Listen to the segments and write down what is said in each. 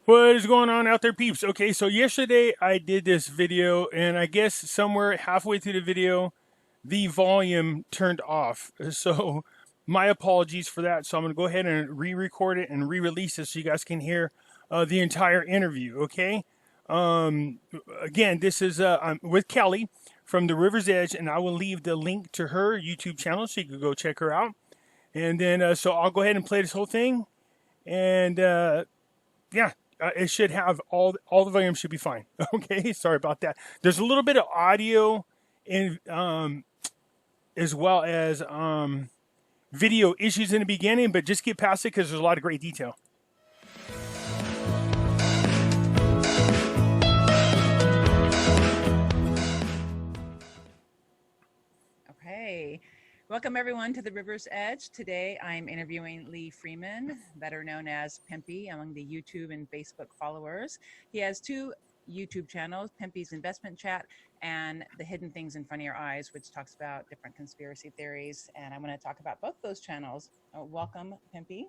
What is going on out there, peeps? Okay, so yesterday I did this video, and I guess somewhere halfway through the video, the volume turned off. So, my apologies for that. So, I'm going to go ahead and re record it and re release it so you guys can hear the entire interview, okay? Um, Again, this is I'm with Kelli from the River's Edge, and I will leave the link to her YouTube channel so you can go check her out. And then, so I'll go ahead and play this whole thing. And yeah, it should have all the volume should be fine. Okay, sorry about that. There's a little bit of audio in as well as video issues in the beginning, but just get past it because there's a lot of great detail. Okay. Welcome everyone to the River's Edge. Today I'm interviewing Lee Freeman, better known as Pimpy among the YouTube and Facebook followers. He has two YouTube channels, Pimpy's Investment Chat and The Hidden Things in Front of Your Eyes, which talks about different conspiracy theories. And I'm going to talk about both those channels. Welcome, Pimpy.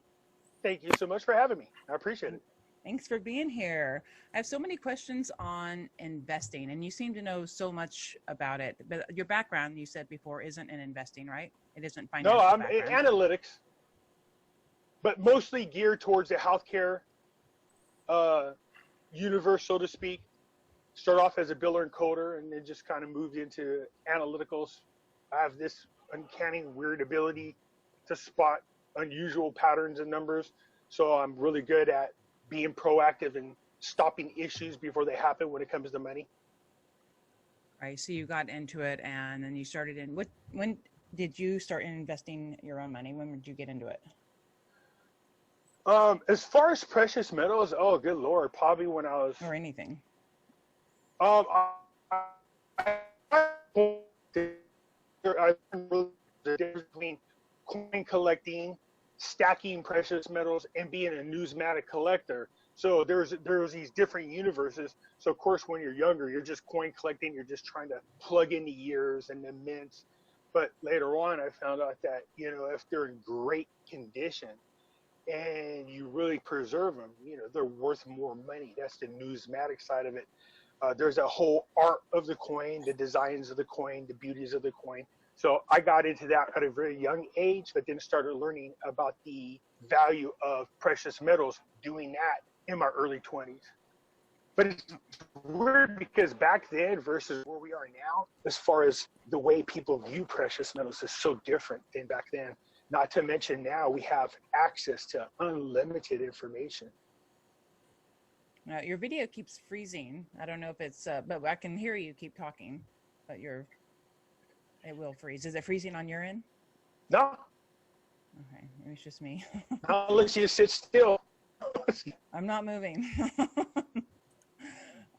Thank you so much for having me. I appreciate it. Thanks for being here. I have so many questions on investing, and you seem to know so much about it. But your background, you said before, isn't in investing, right? It isn't financial. No, I'm in background. analytics, but mostly geared towards the healthcare universe, so to speak. Start off as a biller and coder, and then just kind of moved into analyticals. I have this uncanny, weird ability to spot unusual patterns in numbers, so I'm really good at being proactive and stopping issues before they happen when it comes to money. Right. So you got into it, and then you started in when did you start investing your own money? When did you get into it? As far as precious metals, oh good Lord, probably when I was Or anything. I the difference between coin collecting, stacking precious metals, and being a numismatic collector. So there's these different universes. So of course, when you're younger, you're just coin collecting. You're just trying to plug in the years and the mints. But later on, I found out that if they're in great condition and you really preserve them, they're worth more money. That's the numismatic side of it. There's a whole art of the coin, the designs of the coin, the beauties of the coin. So I got into that at a very young age, but then started learning about the value of precious metals doing that in my early 20s. But it's weird because back then versus where we are now, as far as the way people view precious metals is so different than back then. Not to mention now we have access to unlimited information. Now, your video keeps freezing. I don't know if it's, but I can hear you keep talking, but it will freeze. Is it freezing on your end? No. Okay, maybe it's just me. Unless you sit still. I'm not moving.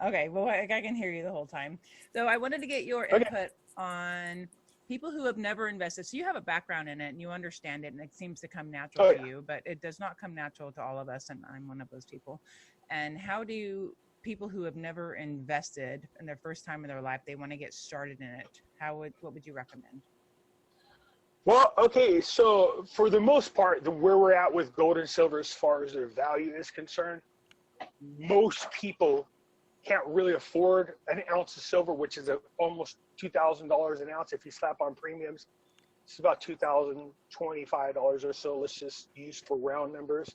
Okay, well, I can hear you the whole time. So I wanted to get your input on people who have never invested. So you have a background in it and you understand it and it seems to come natural to you, but it does not come natural to all of us, and I'm one of those people. And how do people who have never invested in their first time in their life, they want to get started in it, what would you recommend? Well, okay, so for the most part, where we're at with gold and silver as far as their value is concerned, most people can't really afford an ounce of silver, which is almost $2,000 an ounce if you slap on premiums. It's about $2,025 or so. Let's just use for round numbers.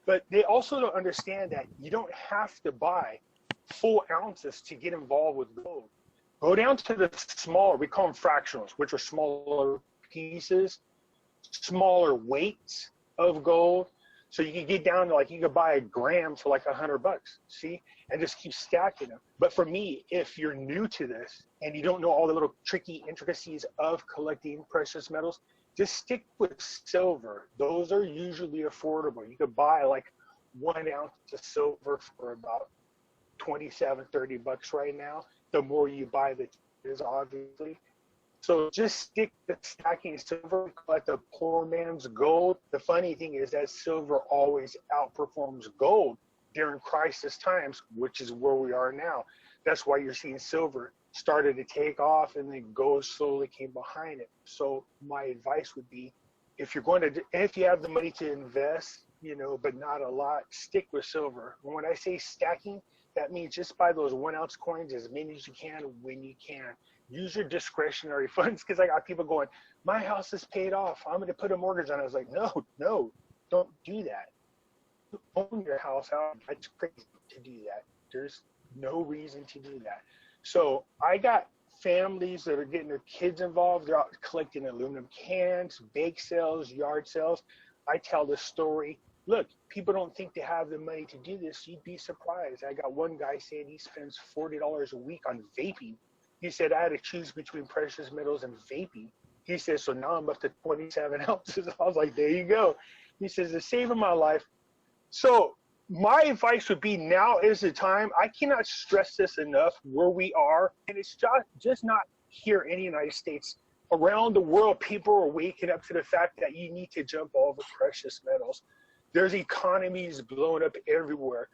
But they also don't understand that you don't have to buy full ounces to get involved with gold. Go down to the smaller, we call them fractionals, which are smaller pieces, smaller weights of gold. So you can get down to you could buy a gram for like $100, see, and just keep stacking them. But for me, if you're new to this and you don't know all the little tricky intricacies of collecting precious metals, just stick with silver. Those are usually affordable. You could buy like 1 ounce of silver for about $27-30 right now. The more you buy, the cheaper it is, obviously. So just stick to stacking silver, collect the poor man's gold. The funny thing is that silver always outperforms gold during crisis times, which is where we are now. That's why you're seeing silver started to take off and then gold slowly came behind it. So my advice would be, if you have the money to invest, but not a lot. Stick with silver. And when I say stacking, that means just buy those 1 ounce coins as many as you can when you can. Use your discretionary funds, because I got people going, my house is paid off, I'm going to put a mortgage on it. I was like, no, don't do that. You own your house out. That's crazy to do that. There's no reason to do that. So I got families that are getting their kids involved. They're out collecting aluminum cans, bake sales, yard sales. I tell the story. Look, people don't think they have the money to do this. You'd be surprised. I got one guy saying he spends $40 a week on vaping. He said, I had to choose between precious metals and vaping. He says, so now I'm up to 27 ounces. I was like, there you go. He says, the saving my life. So my advice would be, now is the time. I cannot stress this enough where we are. And it's just not here in the United States. Around the world, people are waking up to the fact that you need to jump over precious metals. There's economies blowing up everywhere.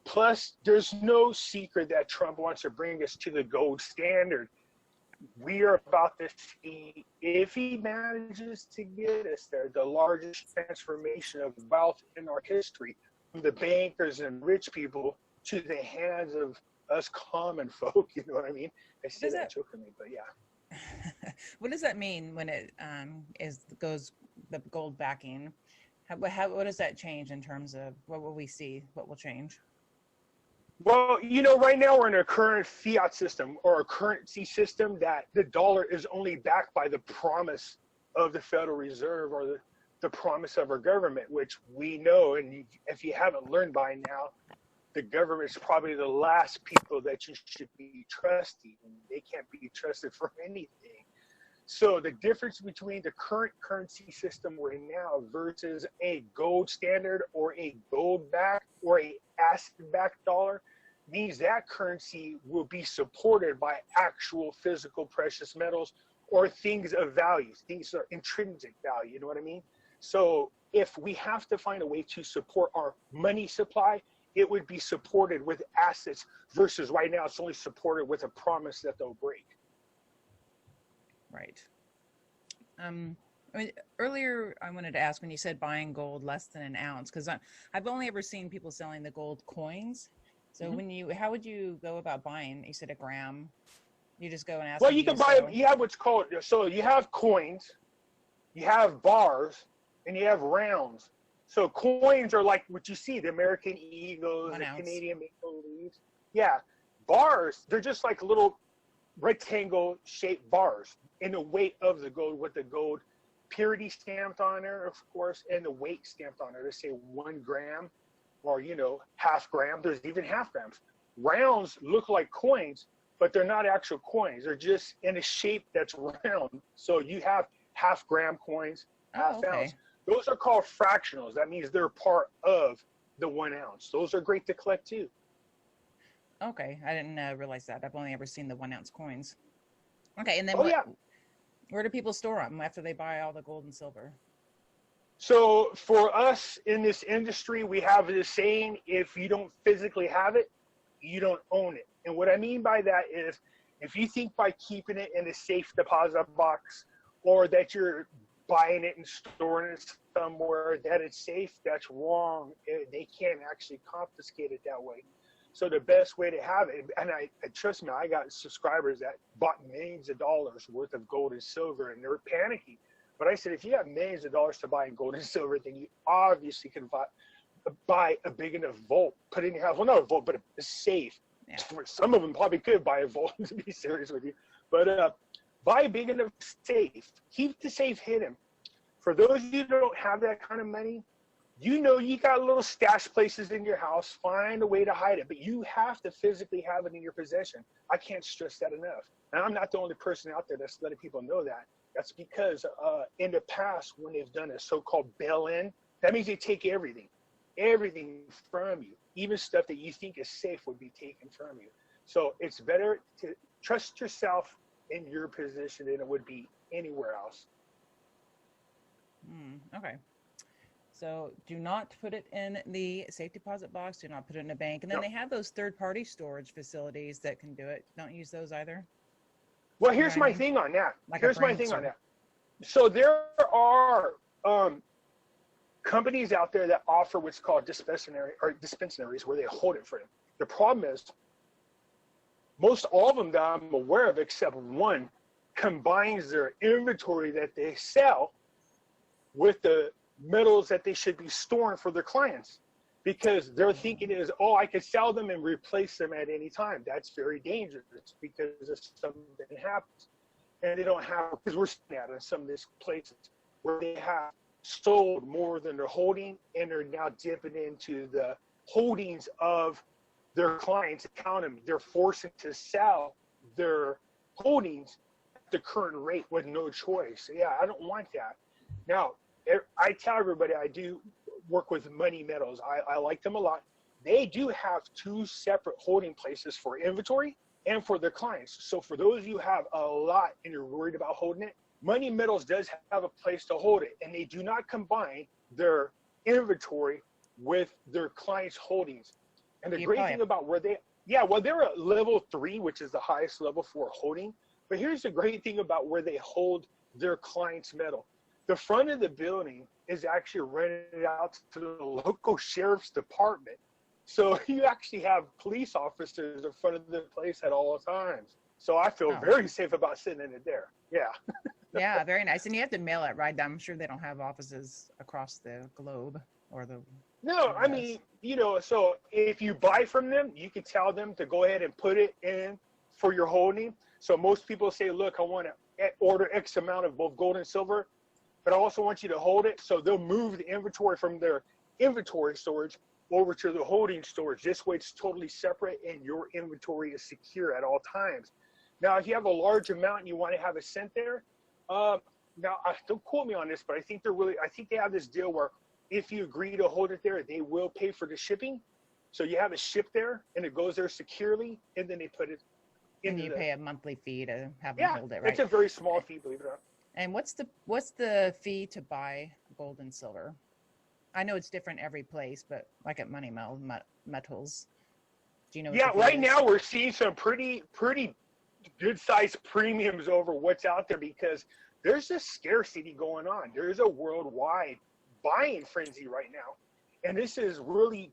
Plus, there's no secret that Trump wants to bring us to the gold standard. We are about to see, if he manages to get us there, the largest transformation of wealth in our history, from the bankers and rich people to the hands of us common folk. You know what I mean? I say that jokingly, but yeah. What does that mean when it goes the gold backing? What does that change in terms of what will we see? What will change? Well, right now we're in a current fiat system, or a currency system, that the dollar is only backed by the promise of the Federal Reserve, or the promise of our government, which we know, and if you haven't learned by now, the government is probably the last people that you should be trusting. They can't be trusted for anything. So the difference between the current currency system we're in now versus a gold standard, or a gold backed, or a asset backed dollar, means that currency will be supported by actual physical precious metals, or things of value, things that are intrinsic value. You know what I mean? So if we have to find a way to support our money supply, it would be supported with assets, versus right now it's only supported with a promise that they'll break. Right. Earlier I wanted to ask, when you said buying gold less than an ounce, because I've only ever seen people selling the gold coins. So how would you go about buying? You said a gram. You just go and ask. Well, you can buy. You have what's called. So you have coins, you have bars, and you have rounds. So coins are like what you see, the American Eagles, the Canadian Maple Leafs. Yeah, bars, they're just like little rectangle shaped bars in the weight of the gold, with the gold purity stamped on there, of course, and the weight stamped on there. They say 1 gram, or half gram. There's even half grams. Rounds look like coins, but they're not actual coins. They're just in a shape that's round. So you have half gram coins, half ounce. Those are called fractionals. That means they're part of the 1 ounce. Those are great to collect too. Okay, I didn't realize that. I've only ever seen the 1 ounce coins. Okay, and then where do people store them after they buy all the gold and silver? So for us in this industry, we have this saying: if you don't physically have it, you don't own it. And what I mean by that is, if you think by keeping it in a safe deposit box, or that you're buying it and storing it somewhere that it's safe, that's wrong. They can't actually confiscate it that way. So the best way to have it, and I trust me, I got subscribers that bought millions of dollars worth of gold and silver, and they're panicking. But I said, if you have millions of dollars to buy in gold and silver, then you obviously can buy a big enough vault, put it in your house. Well, not a vault, but a safe. Yeah. Some of them probably could buy a vault, to be serious with you. But buy a big enough safe. Keep the safe hidden. For those of you who don't have that kind of money, you got little stash places in your house. Find a way to hide it, but you have to physically have it in your possession. I can't stress that enough. And I'm not the only person out there that's letting people know that. That's because in the past, when they've done a so-called bail-in, that means they take everything from you. Even stuff that you think is safe would be taken from you. So it's better to trust yourself in your position than it would be anywhere else. Okay. So do not put it in the safe deposit box. Do not put it in a bank. And then they have those third-party storage facilities that can do it. Don't use those either. Well, here's my thing on that. So there are companies out there that offer what's called dispensaries where they hold it for them. The problem is most all of them that I'm aware of, except one, combines their inventory that they sell with the metals that they should be storing for their clients, because their thinking is, oh, I could sell them and replace them at any time. That's very dangerous because if something happens, and they don't have, because we're seeing that in some of these places where they have sold more than they're holding, and they're now dipping into the holdings of their clients' account. They're forcing to sell their holdings at the current rate with no choice. Yeah, I don't want that. Now, I tell everybody I do work with Money Metals. I like them a lot. They do have two separate holding places for inventory and for their clients. So for those of you who have a lot and you're worried about holding it, Money Metals does have a place to hold it, and they do not combine their inventory with their clients' holdings. And the great thing about where they're at level 3, which is the highest level for holding. But here's the great thing about where they hold their clients' metal. The front of the building is actually rented out to the local sheriff's department. So you actually have police officers in front of the place at all times. So I feel very safe about sitting in it there. Yeah. Yeah, very nice. And you have to mail it, right? I'm sure they don't have offices across the globe or the. No, I mean, you know, so if you buy from them, you can tell them to go ahead and put it in for your holding. So most people say, look, I want to order X amount of both gold and silver, but I also want you to hold it. So they'll move the inventory from their inventory storage over to the holding storage. This way it's totally separate and your inventory is secure at all times. Now, if you have a large amount and you want to have it sent there, now don't quote me on this, but I think they have this deal where if you agree to hold it there, they will pay for the shipping. So you have it shipped there and it goes there securely, and then they put it in. And you pay a monthly fee to have them hold it, right? It's a very small fee, believe it or not. And what's the fee to buy gold and silver? I know it's different every place, but like at Money Metals, do you know? Yeah, right now we're seeing some pretty good sized premiums over what's out there because there's a scarcity going on. There's a worldwide buying frenzy right now, and this is really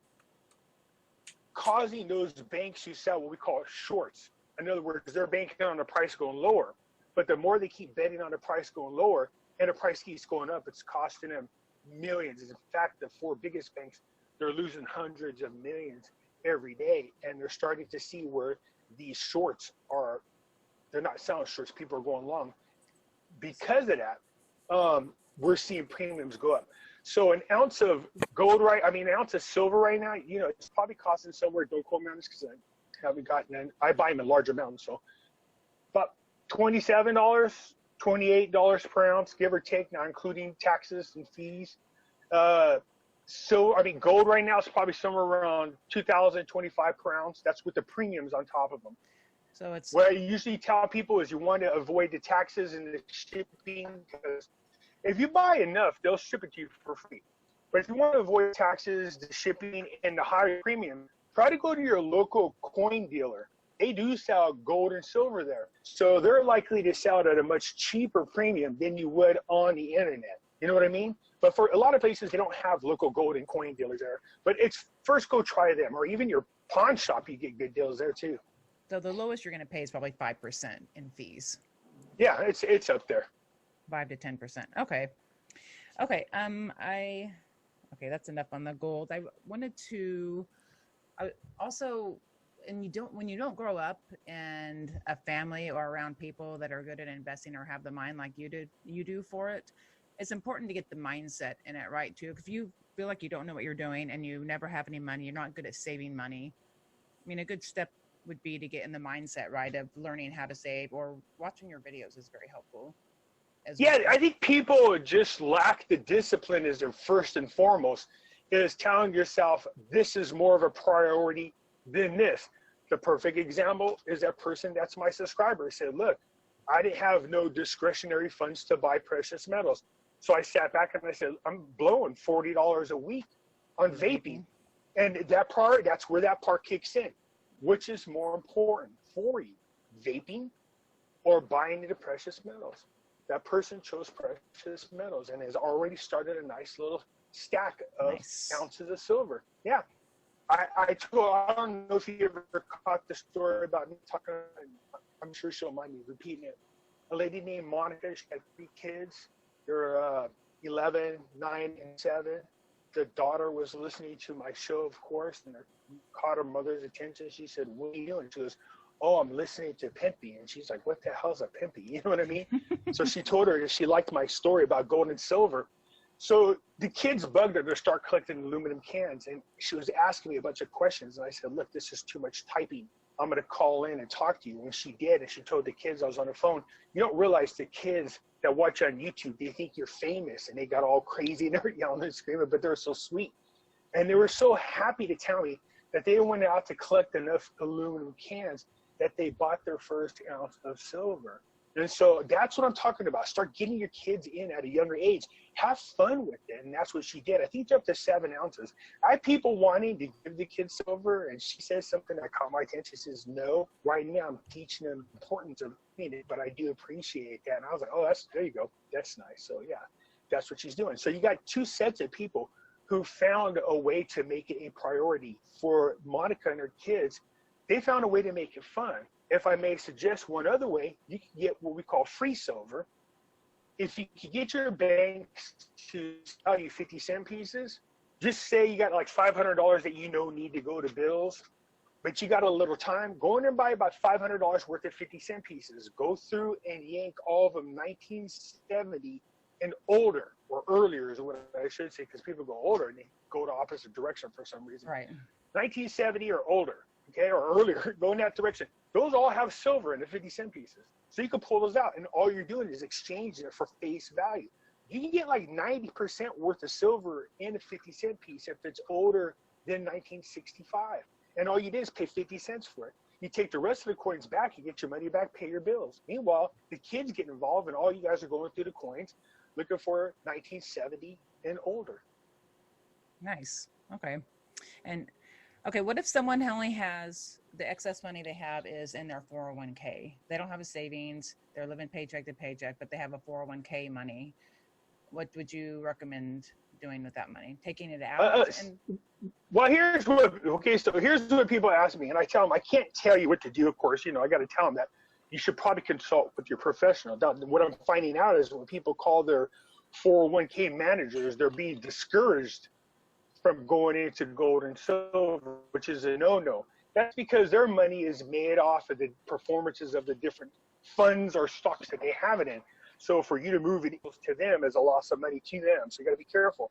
causing those banks who sell what we call shorts. In other words, they're banking on the price going lower, but the more they keep betting on the price going lower and the price keeps going up, it's costing them millions. In fact, the 4 biggest banks, they're losing hundreds of millions every day, and they're starting to see where these shorts are. They're not selling shorts, people are going long. Because of that, we're seeing premiums go up. So an ounce of gold, an ounce of silver right now, you know, it's probably costing somewhere, don't quote me on this because I haven't gotten in. I buy them in large amounts, so about $27, $28 per ounce, give or take, not including taxes and fees. Gold right now is probably somewhere around $2,025 per ounce. That's with the premiums on top of them. So it's what I usually tell people is you want to avoid the taxes and the shipping, because if you buy enough, they'll ship it to you for free. But if you want to avoid taxes, the shipping, and the higher premium, try to go to your local coin dealer. They do sell gold and silver there. So they're likely to sell it at a much cheaper premium than you would on the internet. You know what I mean? But for a lot of places, they don't have local gold and coin dealers there. But it's first go try them, or even your pawn shop, you get good deals there too. So the lowest you're going to pay is probably 5% in fees. Yeah, it's up there. 5 to 10%. Okay. Okay. Okay, that's enough on the gold. I wanted to also, and when you don't grow up in a family or around people that are good at investing or have the mind like you do for it, it's important to get the mindset in it right too. If you feel like you don't know what you're doing and you never have any money, you're not good at saving money. I mean, a good step would be to get in the mindset, right, of learning how to save, or watching your videos is very helpful. Yeah, I think people just lack the discipline as their first and foremost, is telling yourself this is more of a priority than this. The perfect example is that person that's my subscriber said, look, I didn't have no discretionary funds to buy precious metals. So I sat back and I said, I'm blowing $40 a week on vaping. And that's where that part kicks in. Which is more important for you, vaping or buying into precious metals? That person chose precious metals and has already started a nice little stack of Nice. ounces of silver. Yeah. I don't know if you ever caught the story about me talking, I'm sure she'll mind me repeating it. A lady named Monica, she had 3 kids. They're 11, 9, and 7. The daughter was listening to my show, of course, and caught her mother's attention. She said, "What are you doing?" She goes, "Oh, I'm listening to Pimpy." And she's like, "What the hell's a Pimpy?" You know what I mean? So she told her that she liked my story about gold and silver. So the kids bugged her to start collecting aluminum cans, and she was asking me a bunch of questions. And I said, "Look, this is too much typing. I'm going to call in and talk to you." And she did, and she told the kids I was on the phone. You don't realize the kids that watch on YouTube, they think you're famous, and they got all crazy and they're yelling and screaming, but they're so sweet. And they were so happy to tell me that they went out to collect enough aluminum cans that they bought their first ounce of silver. And so that's what I'm talking about. Start getting your kids in at a younger age. Have fun with it. And that's what she did. I think they're up to 7 ounces. I have people wanting to give the kids silver, and she says something that caught my attention. She says, "No, right now I'm teaching them the importance of it, but I do appreciate that." And I was like, "Oh, there you go. That's nice." So yeah, that's what she's doing. So you got 2 sets of people who found a way to make it a priority. For Monica and her kids, they found a way to make it fun. If I may suggest one other way, you can get what we call free silver. If you can get your banks to sell you 50-cent pieces, just say you got like $500 that you know need to go to bills, but you got a little time, go in and buy about $500 worth of 50-cent pieces. Go through and yank all of them 1970 and older, or earlier is what I should say, because people go older and they go the opposite direction for some reason. Right. 1970 or older, okay, or earlier, go in that direction. Those all have silver in the 50-cent pieces. So you can pull those out, and all you're doing is exchanging it for face value. You can get like 90% worth of silver in a 50-cent piece if it's older than 1965. And all you did is pay 50 cents for it. You take the rest of the coins back, you get your money back, pay your bills. Meanwhile, the kids get involved, and all you guys are going through the coins looking for 1970 and older. Nice. Okay. And okay, what if someone only has the excess money they have is in their 401k? They don't have a savings. They're living paycheck to paycheck, but they have a 401k money. What would you recommend doing with that money? Taking it out? Well, here's what people ask me, and I tell them I can't tell you what to do. Of course, I got to tell them that you should probably consult with your professional. Now, what I'm finding out is when people call their 401k managers, they're being discouraged from going into gold and silver, which is a no-no. That's because their money is made off of the performances of the different funds or stocks that they have it in. So for you to move it to them is a loss of money to them. So you got to be careful.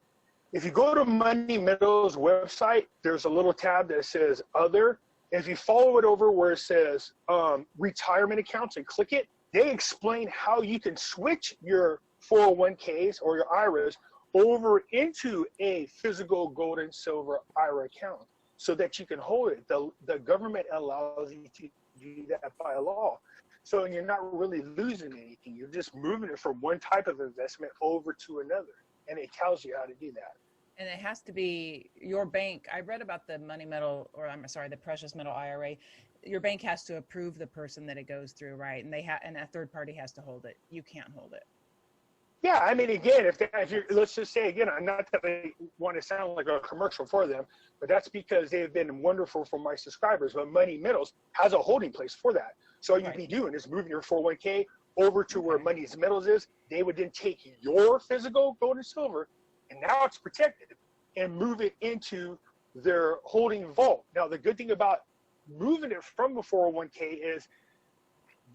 If you go to Money Middle's website, there's a little tab that says Other. If you follow it over where it says Retirement Accounts and click it, they explain how you can switch your 401ks or your IRAs over into a physical gold and silver IRA account so that you can hold it. The government allows you to do that by law. So you're not really losing anything. You're just moving it from one type of investment over to another. And it tells you how to do that. And it has to be your bank. I read about the the precious metal IRA. Your bank has to approve the person that it goes through, right? And and a third party has to hold it. You can't hold it. Yeah, I mean, again, if you're, let's just say again, I'm not that I want to sound like a commercial for them, but that's because they've been wonderful for my subscribers. But Money Middles has a holding place for that. So all you'd be doing is moving your 401k over to where Money Middles is. They would then take your physical gold and silver, and now it's protected, and move it into their holding vault. Now, the good thing about moving it from the 401k is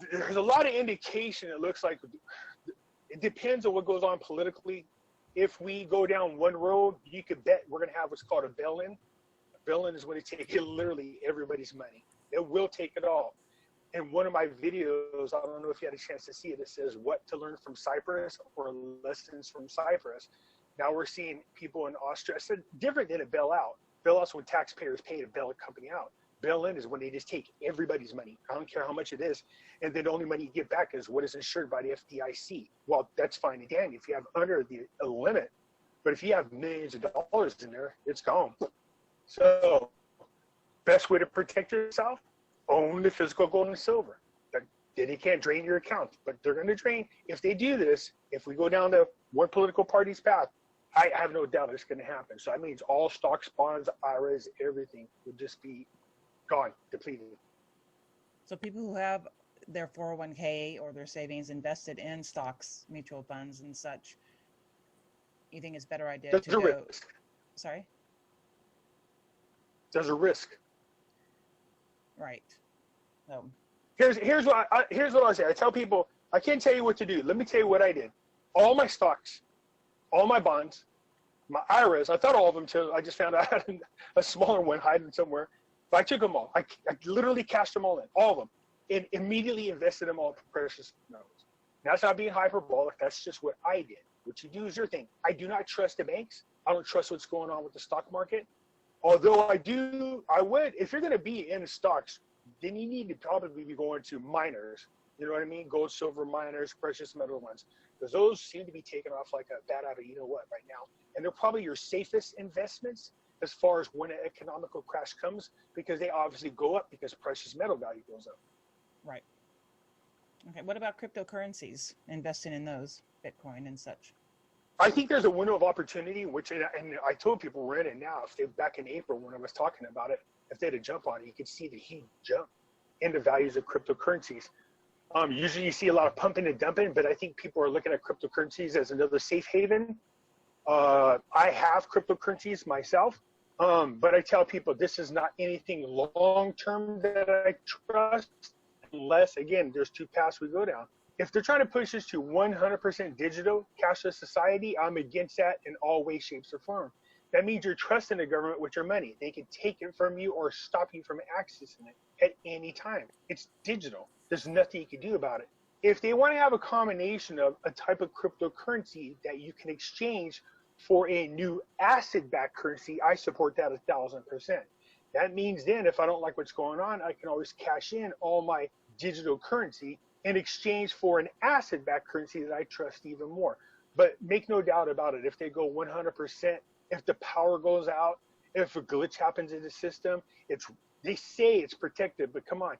there's a lot of indication. It looks like it depends on what goes on politically. If we go down one road, you could bet we're going to have what's called a bail-in. A bail-in is when they take literally everybody's money. It will take it all. In one of my videos, I don't know if you had a chance to see it, it says what to learn from Cyprus or lessons from Cyprus. Now we're seeing people in Austria. It's different than a bailout. Bailout's when taxpayers pay to bail a company out. Bail-in is when they just take everybody's money. I don't care how much it is. And then the only money you get back is what is insured by the FDIC. Well, that's fine and dandy if you have under the limit. But if you have millions of dollars in there, it's gone. So best way to protect yourself, own the physical gold and silver. Then you can't drain your account, but they're going to drain. If they do this, if we go down the one political party's path, I have no doubt it's going to happen. So that means all stocks, bonds, IRAs, everything will just be gone, depleted. So people who have their 401k or their savings invested in stocks, mutual funds and such, you think it's a better idea to go? Risk. Sorry? There's a risk. Right. So here's what I say. I tell people, I can't tell you what to do. Let me tell you what I did. All my stocks, all my bonds, my IRAs, I thought all of them too. I just found out I had a smaller one hiding somewhere. But I took them all. I literally cashed them all in, all of them, and immediately invested them all in precious metals. That's not being hyperbolic. That's just what I did. What you do is your thing. I do not trust the banks. I don't trust what's going on with the stock market. Although I would, if you're going to be in stocks, then you need to probably be going to miners. You know what I mean? Gold, silver miners, precious metal ones. Because those seem to be taking off like a bat out of you know what right now. And they're probably your safest investments as far as when an economical crash comes, because they obviously go up because precious metal value goes up. right. Okay. What about cryptocurrencies? Investing in those, Bitcoin and such. I think there's a window of opportunity, which, and I told people we're in it now. If they back in April when I was talking about it, if they had to jump on it, you could see the huge jump in the values of cryptocurrencies. Usually you see a lot of pumping and dumping, but I think people are looking at cryptocurrencies as another safe haven. I have cryptocurrencies myself, but I tell people this is not anything long-term that I trust, unless, again, there's two paths we go down. If they're trying to push us to 100% digital cashless society, I'm against that in all ways, shapes, or form. That means you're trusting the government with your money. They can take it from you or stop you from accessing it at any time. It's digital. There's nothing you can do about it. If they want to have a combination of a type of cryptocurrency that you can exchange for a new asset-backed currency, I support that 1,000%. That means then if I don't like what's going on, I can always cash in all my digital currency in exchange for an asset-backed currency that I trust even more. But make no doubt about it, if they go 100%, if the power goes out, if a glitch happens in the system, they say it's protected, but come on,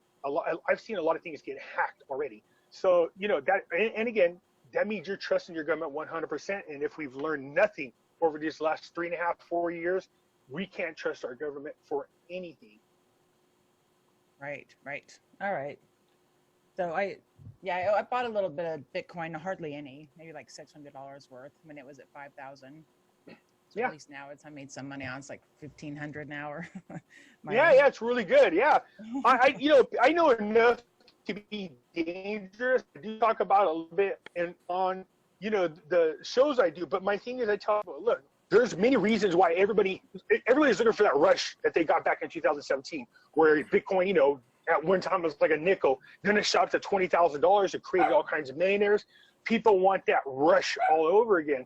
I've seen a lot of things get hacked already. So, you know, that, and again, that means you're trusting your government 100%. And if we've learned nothing over these last 3.5, 4 years, we can't trust our government for anything. Right. All right. So I bought a little bit of Bitcoin, hardly any, maybe like $600 worth when it was at 5,000. So yeah. At least now I made some money on. It's like 1,500 now. Or yeah, it's really good. Yeah, I know enough to be dangerous. I do talk about it a little bit on the shows I do. But my thing is, I tell people, look, there's many reasons why everybody's looking for that rush that they got back in 2017, where Bitcoin, at one time it was like a nickel, then it shot to $20,000. It created all kinds of millionaires. People want that rush all over again.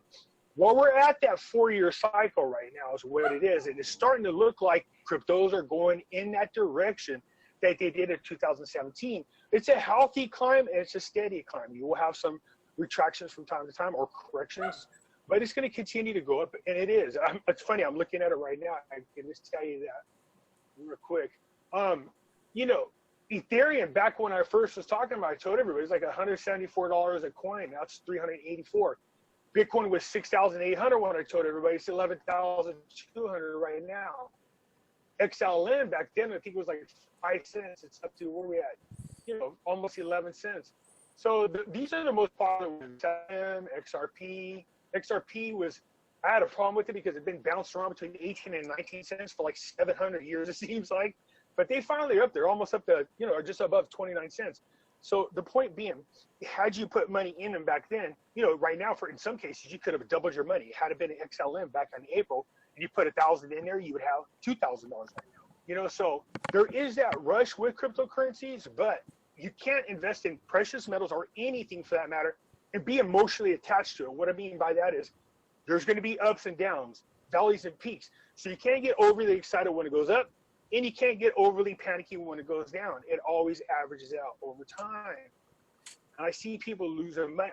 Well, we're at that 4-year cycle right now is what it is. And it's starting to look like cryptos are going in that direction that they did in 2017. It's a healthy climb and it's a steady climb. You will have some retractions from time to time or corrections, but it's going to continue to go up, and it is. It's funny, I'm looking at it right now. I can just tell you that real quick. Ethereum, back when I first was talking about it, I told everybody it was like $174 a coin. Now it's $384. Bitcoin was $6,800 when I told everybody. It's $11,200 right now. XLM back then, I think it was like 5 cents. It's up to where we at, almost 11 cents. So these are the most popular ones. XRP. XRP I had a problem with it because it's been bounced around between 18 and 19 cents for like 700 years, it seems like. But they finally are up there, almost up to, just above 29 cents. So the point being, had you put money in them back then, right now, in some cases, you could have doubled your money. Had it been an XLM back in April, and you put 1,000 in there, you would have $2,000 right now. So there is that rush with cryptocurrencies, but you can't invest in precious metals or anything for that matter and be emotionally attached to it. What I mean by that is there's going to be ups and downs, valleys and peaks. So you can't get overly excited when it goes up, and you can't get overly panicky when it goes down. It always averages out over time. And I see people losing money.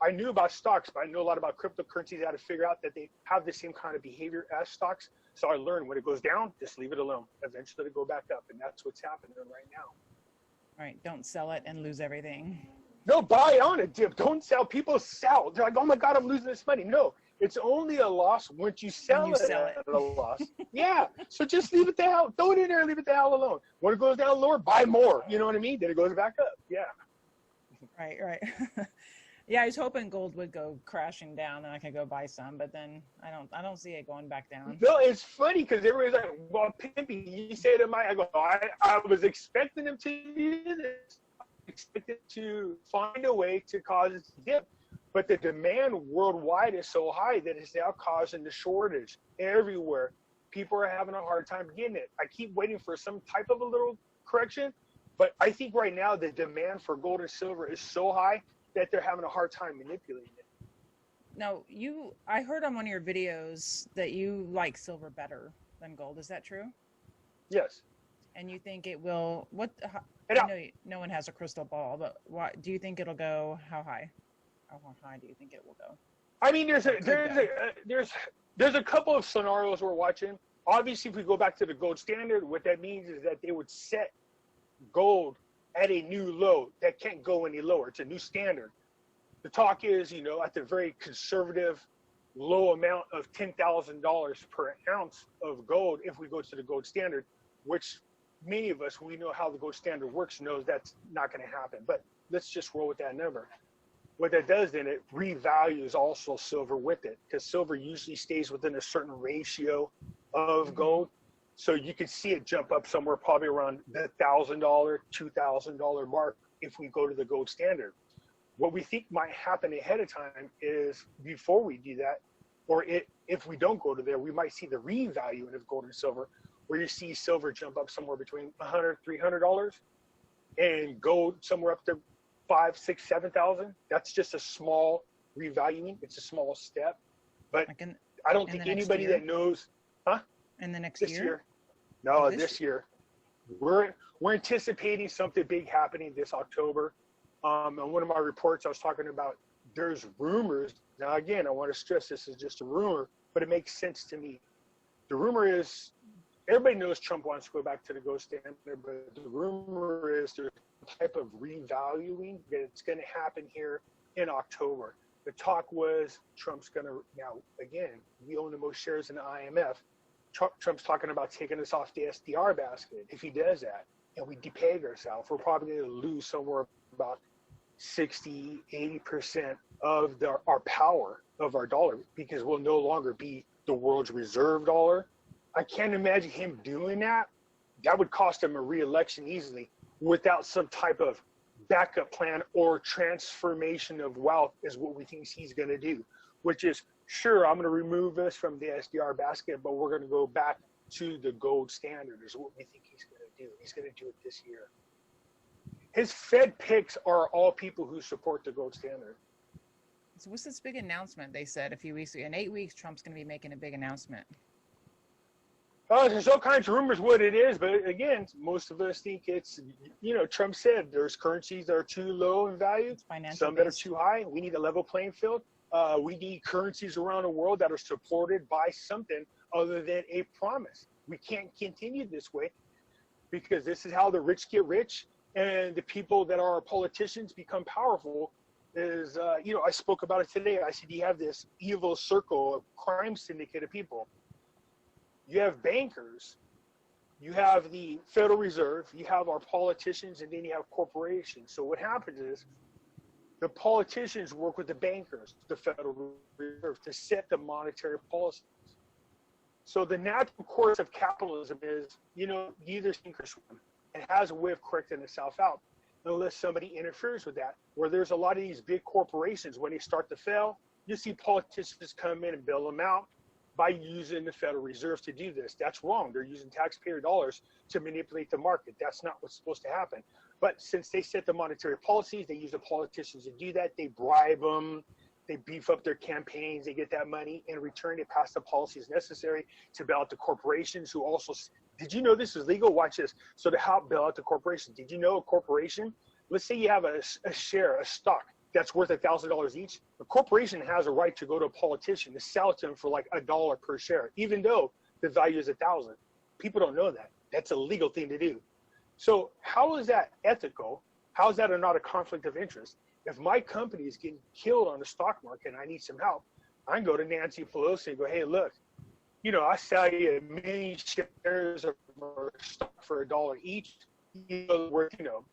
I knew about stocks, but I know a lot about cryptocurrencies. I had to figure out that they have the same kind of behavior as stocks. So I learned when it goes down, just leave it alone. Eventually it'll go back up, and that's what's happening right now. Right. Don't sell it and lose everything. No, buy on it, Dip. Don't sell. People sell. They're like, oh my God, I'm losing this money. No, It's only a loss once you sell you it sell it. at a loss. Yeah. So just leave it the hell. Throw it in there and leave it the hell alone. When it goes down lower, buy more. You know what I mean? Then it goes back up. Yeah. Right. Yeah, I was hoping gold would go crashing down and I could go buy some, but then I don't see it going back down. No, it's funny because everybody's like, well, Pimpy, you say to I go, I was expecting them to do this. I expected to find a way to cause it to dip. But the demand worldwide is so high that it's now causing the shortage everywhere. People are having a hard time getting it. I keep waiting for some type of a little correction, but I think right now the demand for gold and silver is so high that they're having a hard time manipulating it. Now, I heard on one of your videos that you like silver better than gold. Is that true? Yes. And you think it will, I know no one has a crystal ball, but do you think it'll go, how high? How high do you think it will go? I mean, there's a couple of scenarios we're watching. Obviously, if we go back to the gold standard, what that means is that they would set gold at a new low that can't go any lower. It's a new standard. The talk is, at the very conservative low amount of $10,000 per ounce of gold if we go to the gold standard, which many of us, we know how the gold standard works, knows that's not going to happen. But let's just roll with that number. What that does then, it revalues also silver with it, because silver usually stays within a certain ratio of gold. So you could see it jump up somewhere probably around the $1,000, $2,000 mark if we go to the gold standard. What we think might happen ahead of time is before we do that, or if we don't go to there, we might see the revaluing of gold and silver, where you see silver jump up somewhere between $100, $300, and gold somewhere up to 5, 6, 7,000. That's just a small revaluing. It's a small step, but I don't think anybody that knows, in the next this year? No, this year. We're anticipating something big happening this October. On one of my reports, I was talking about there's rumors. Now, again, I want to stress this is just a rumor, but it makes sense to me. The rumor is everybody knows Trump wants to go back to the gold standard, but the rumor is there's a type of revaluing that it's going to happen here in October. The talk was Trump's going to, now, again, we own the most shares in the IMF. Trump's talking about taking us off the SDR basket. If he does that and we depeg ourselves, we're probably going to lose somewhere about 60, 80% of our power of our dollar, because we'll no longer be the world's reserve dollar. I can't imagine him doing that. That would cost him a re-election easily without some type of backup plan or transformation of wealth is what we think he's going to do, which is, sure, I'm going to remove us from the SDR basket, but we're going to go back to the gold standard is what we think he's going to do. He's going to do it this year. His Fed picks are all people who support the gold standard. So what's this big announcement they said a few weeks ago? In 8 weeks, Trump's going to be making a big announcement. There's all kinds of rumors what it is, but again, most of us think it's, Trump said there's currencies that are too low in value, some that are too high. We need a level playing field. We need currencies around the world that are supported by something other than a promise. We can't continue this way because this is how the rich get rich and the people that are politicians become powerful. Is, I spoke about it today. I said, you have this evil circle of crime syndicate of people. You have bankers, you have the Federal Reserve, you have our politicians, and then you have corporations. So what happens is the politicians work with the bankers, the Federal Reserve, to set the monetary policies. So the natural course of capitalism is, you either sink or swim. It has a way of correcting itself out unless somebody interferes with that. Where there's a lot of these big corporations, when they start to fail, you see politicians come in and bail them out by using the Federal Reserve to do this. That's wrong. They're using taxpayer dollars to manipulate the market. That's not what's supposed to happen. But since they set the monetary policies, they use the politicians to do that. They bribe them. They beef up their campaigns. They get that money. In return, they pass the policies necessary to bail out the corporations who also, did you know this is legal? Watch this. So to help bail out the corporations, did you know a corporation, let's say you have a share, a stock that's worth $1,000 each. The corporation has a right to go to a politician to sell it to them for like $1 per share, even though the value is $1,000. People don't know that. That's a legal thing to do. So how is that ethical? How is that not a conflict of interest? If my company is getting killed on the stock market and I need some help, I can go to Nancy Pelosi and go, hey, look, you know, I sell you a million shares of our stock for $1 each. You know, worth, you know,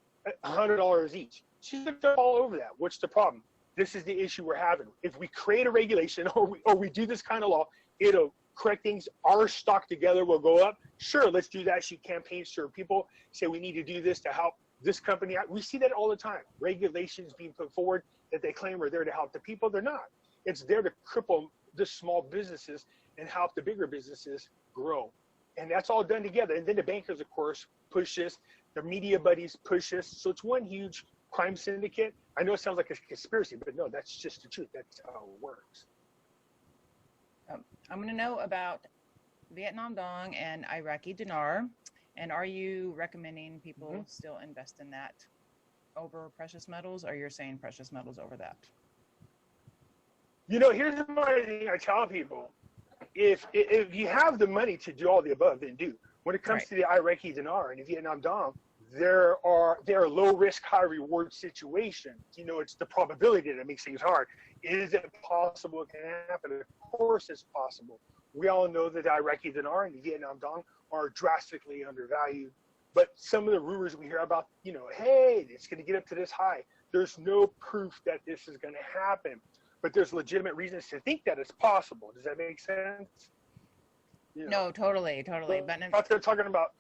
$100 each. She's going to jump all over that. What's the problem? This is the issue we're having. If we create a regulation or we do this kind of law, it'll correct things. Our stock together will go up. Sure, let's do that. She campaigns to her people, say we need to do this to help this company out. We see that all the time. Regulations being put forward that they claim are there to help the people. They're not. It's there to cripple the small businesses and help the bigger businesses grow. And that's all done together. And then the bankers, of course, push this. The media buddies push this. So it's one huge crime syndicate. I know it sounds like a conspiracy, but no, that's just the truth. That's how it works. I'm going to know about Vietnam Dong and Iraqi Dinar. And are you recommending people still invest in that over precious metals, or you're saying precious metals over that? You know, here's my thing I tell people. If you have the money to do all the above, then do. When it comes to the Iraqi Dinar and the Vietnam Dong, there are low risk, high reward situations. You know, it's the probability that makes things hard. Is it possible it can happen? Of course it's possible. We all know that the Iraqi Dinar and the Vietnam Dong are drastically undervalued. But some of the rumors we hear about, you know, hey, it's going to get up to this high. There's no proof that this is going to happen. But there's legitimate reasons to think that it's possible. Does that make sense? You know, No, totally. But they're talking about,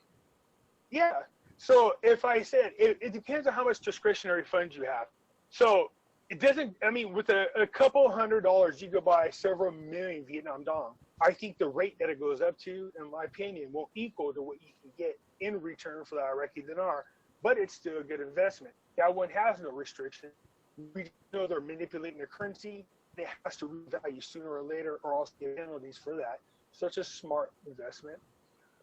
yeah. So if I said, it depends on how much discretionary funds you have. So it doesn't, I mean, with a couple $100, you go buy several million Vietnam Dong. I think the rate that it goes up to, in my opinion, will equal to what you can get in return for the Iraqi Dinar, but it's still a good investment. That one has no restriction. We know they're manipulating the currency. It has to revalue sooner or later, or else get penalties for that. So it's a smart investment.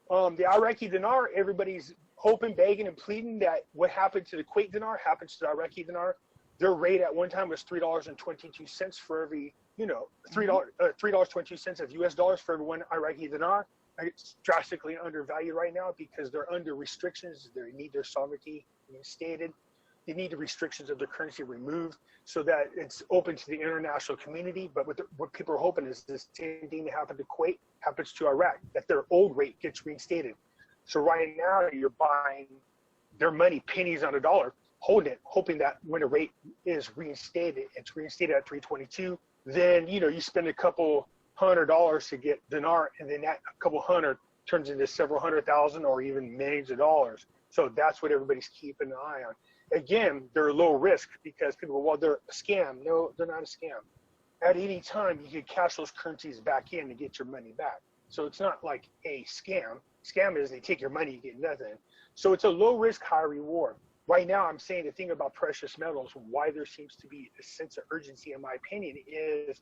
The Iraqi Dinar, everybody's hoping, begging, and pleading that what happened to the Kuwait Dinar happens to the Iraqi Dinar. Their rate at one time was $3.22 for every, you know, $3.22 of US dollars for every one Iraqi Dinar. It's drastically undervalued right now because they're under restrictions. They need their sovereignty reinstated. They need the restrictions of the currency removed so that it's open to the international community. But what people are hoping is the same thing that happened to Kuwait happens to Iraq, that their old rate gets reinstated. So right now you're buying their money pennies on a dollar, holding it, hoping that when the rate is reinstated, it's reinstated at 322. Then, you know, you spend a couple $100 to get dinar, and then that couple hundred turns into several $100,000 or even millions of dollars. So that's what everybody's keeping an eye on. Again, they're low risk because people go, well, they're a scam. No, they're not a scam. At any time, you can cash those currencies back in and get your money back. So it's not like a scam. Scam is they take your money, you get nothing. So it's a low risk, high reward. Right now, I'm saying the thing about precious metals, why there seems to be a sense of urgency, in my opinion, is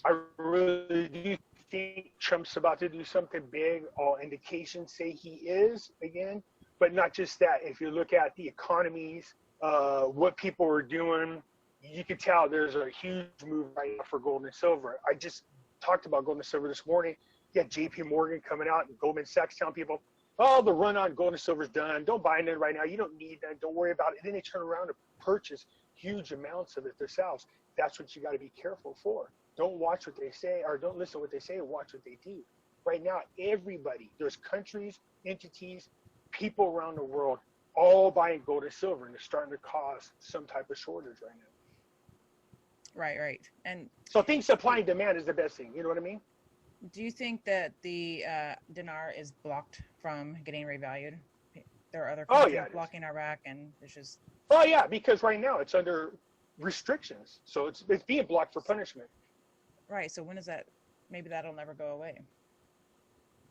I really do think Trump's about to do something big. All indications say he is again. But not just that. If you look at the economies, what people are doing, you can tell there's a huge move right now for gold and silver. I just talked about gold and silver this morning. You got JP Morgan coming out and Goldman Sachs telling people, oh, the run on gold and silver is done. Don't buy it right now. You don't need that. Don't worry about it. And then they turn around and purchase huge amounts of it themselves. That's what you got to be careful for. Don't watch what they say, or don't listen to what they say, watch what they do. Right now, everybody, there's countries, entities, people around the world all buying gold and silver, and it's starting to cause some type of shortage right now. Right. And so I think supply and demand is the best thing. You know what I mean? do you think that the dinar is blocked from getting revalued? There are other countries blocking Iraq, and it's just... Oh, yeah, because right now it's under restrictions. So it's being blocked for punishment. Right. So when is that? Maybe that'll never go away.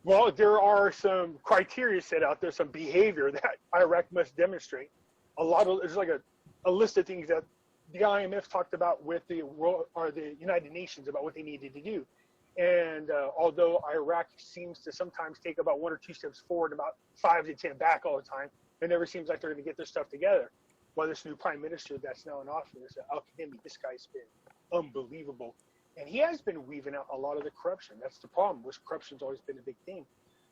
Well, there are some criteria set out there, some behavior that Iraq must demonstrate. There's like a list of things that the IMF talked about with the world or the United Nations about what they needed to do. And although Iraq seems to sometimes take about 1 or 2 steps forward, about 5 to 10 back all the time, it never seems like they're going to get their stuff together. Well, this new prime minister that's now in office, Al-Qademi, this guy's been unbelievable. And he has been weaving out a lot of the corruption. That's the problem, which corruption's always been a big thing.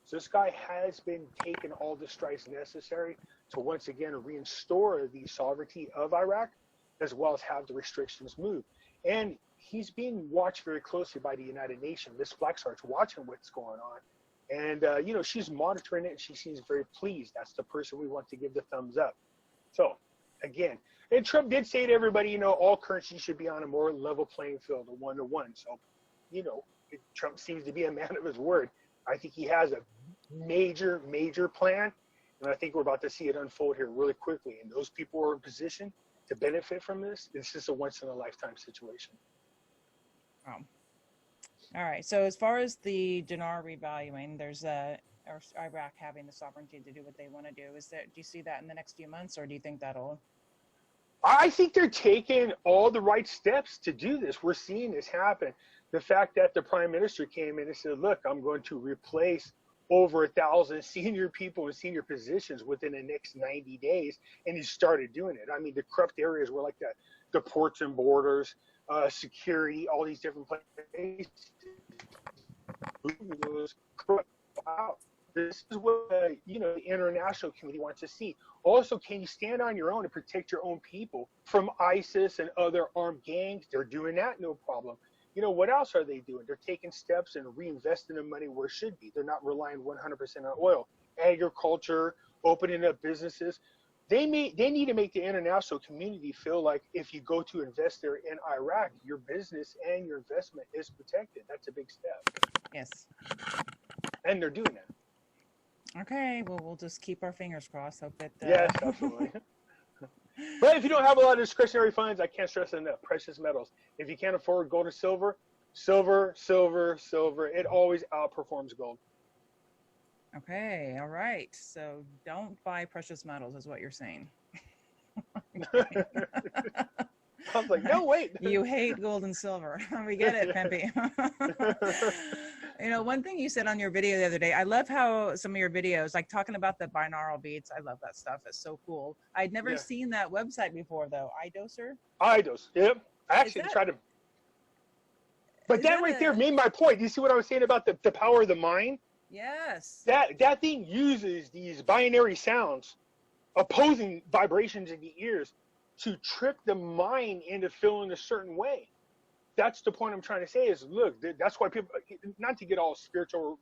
So this guy has been taking all the strides necessary to once again restore the sovereignty of Iraq, as well as have the restrictions moved. And he's being watched very closely by the United Nations. Miss Blacksheart's watching what's going on. And, she's monitoring it, and she seems very pleased. That's the person we want to give the thumbs up. So, again, and Trump did say to everybody, all currencies should be on a more level playing field, a one-to-one. So, Trump seems to be a man of his word. I think he has a major, major plan, and I think we're about to see it unfold here really quickly. And those people who are in position to benefit from this, it's just a once-in-a-lifetime situation. All right. So as far as the dinar revaluing, there's or Iraq having the sovereignty to do what they want to do. Do you see that in the next few months, or do you think that'll? I think they're taking all the right steps to do this. We're seeing this happen. The fact that the prime minister came in and said, look, I'm going to replace over 1,000 senior people in senior positions within the next 90 days. And he started doing it. I mean, the corrupt areas were like the ports and borders, security, all these different places. Wow. This is what the international community wants to see. Also, can you stand on your own and protect your own people from ISIS and other armed gangs? They're doing that, no problem. What else are they doing? They're taking steps and reinvesting the money where it should be. They're not relying 100% on oil. Agriculture, opening up businesses. They need to make the international community feel like if you go to invest there in Iraq, your business and your investment is protected. That's a big step. Yes. And they're doing that. Okay, well, we'll just keep our fingers crossed. Hope that. Yes, absolutely. But if you don't have a lot of discretionary funds, I can't stress enough. Precious metals. If you can't afford gold or silver, silver. It always outperforms gold. Okay, all right. So don't buy precious metals, is what you're saying. I was like, no, wait. You hate gold and silver. We get it, Pimpy. One thing you said on your video the other day, I love how some of your videos, like talking about the binaural beats, I love that stuff. It's so cool. I'd never seen that website before, though. iDoser? iDose, yep. I actually tried to. But that right there made my point. You see what I was saying about the power of the mind? Yes. That thing uses these binary sounds, opposing vibrations in the ears, to trick the mind into feeling a certain way. That's the point I'm trying to say is, look, that's why people, not to get all spiritual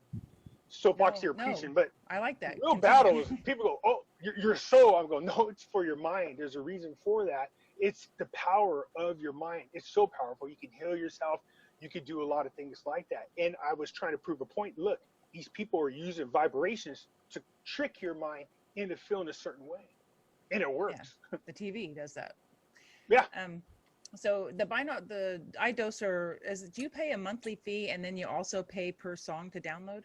soapbox here preaching, but I like that. Real battles, people go, oh, your soul. I'm going, no, it's for your mind. There's a reason for that. It's the power of your mind. It's so powerful. You can heal yourself. You could do a lot of things like that. And I was trying to prove a point. Look, these people are using vibrations to trick your mind into feeling a certain way. And it works. Yeah, the TV does that. Yeah. So the iDoser, do you pay a monthly fee and then you also pay per song to download?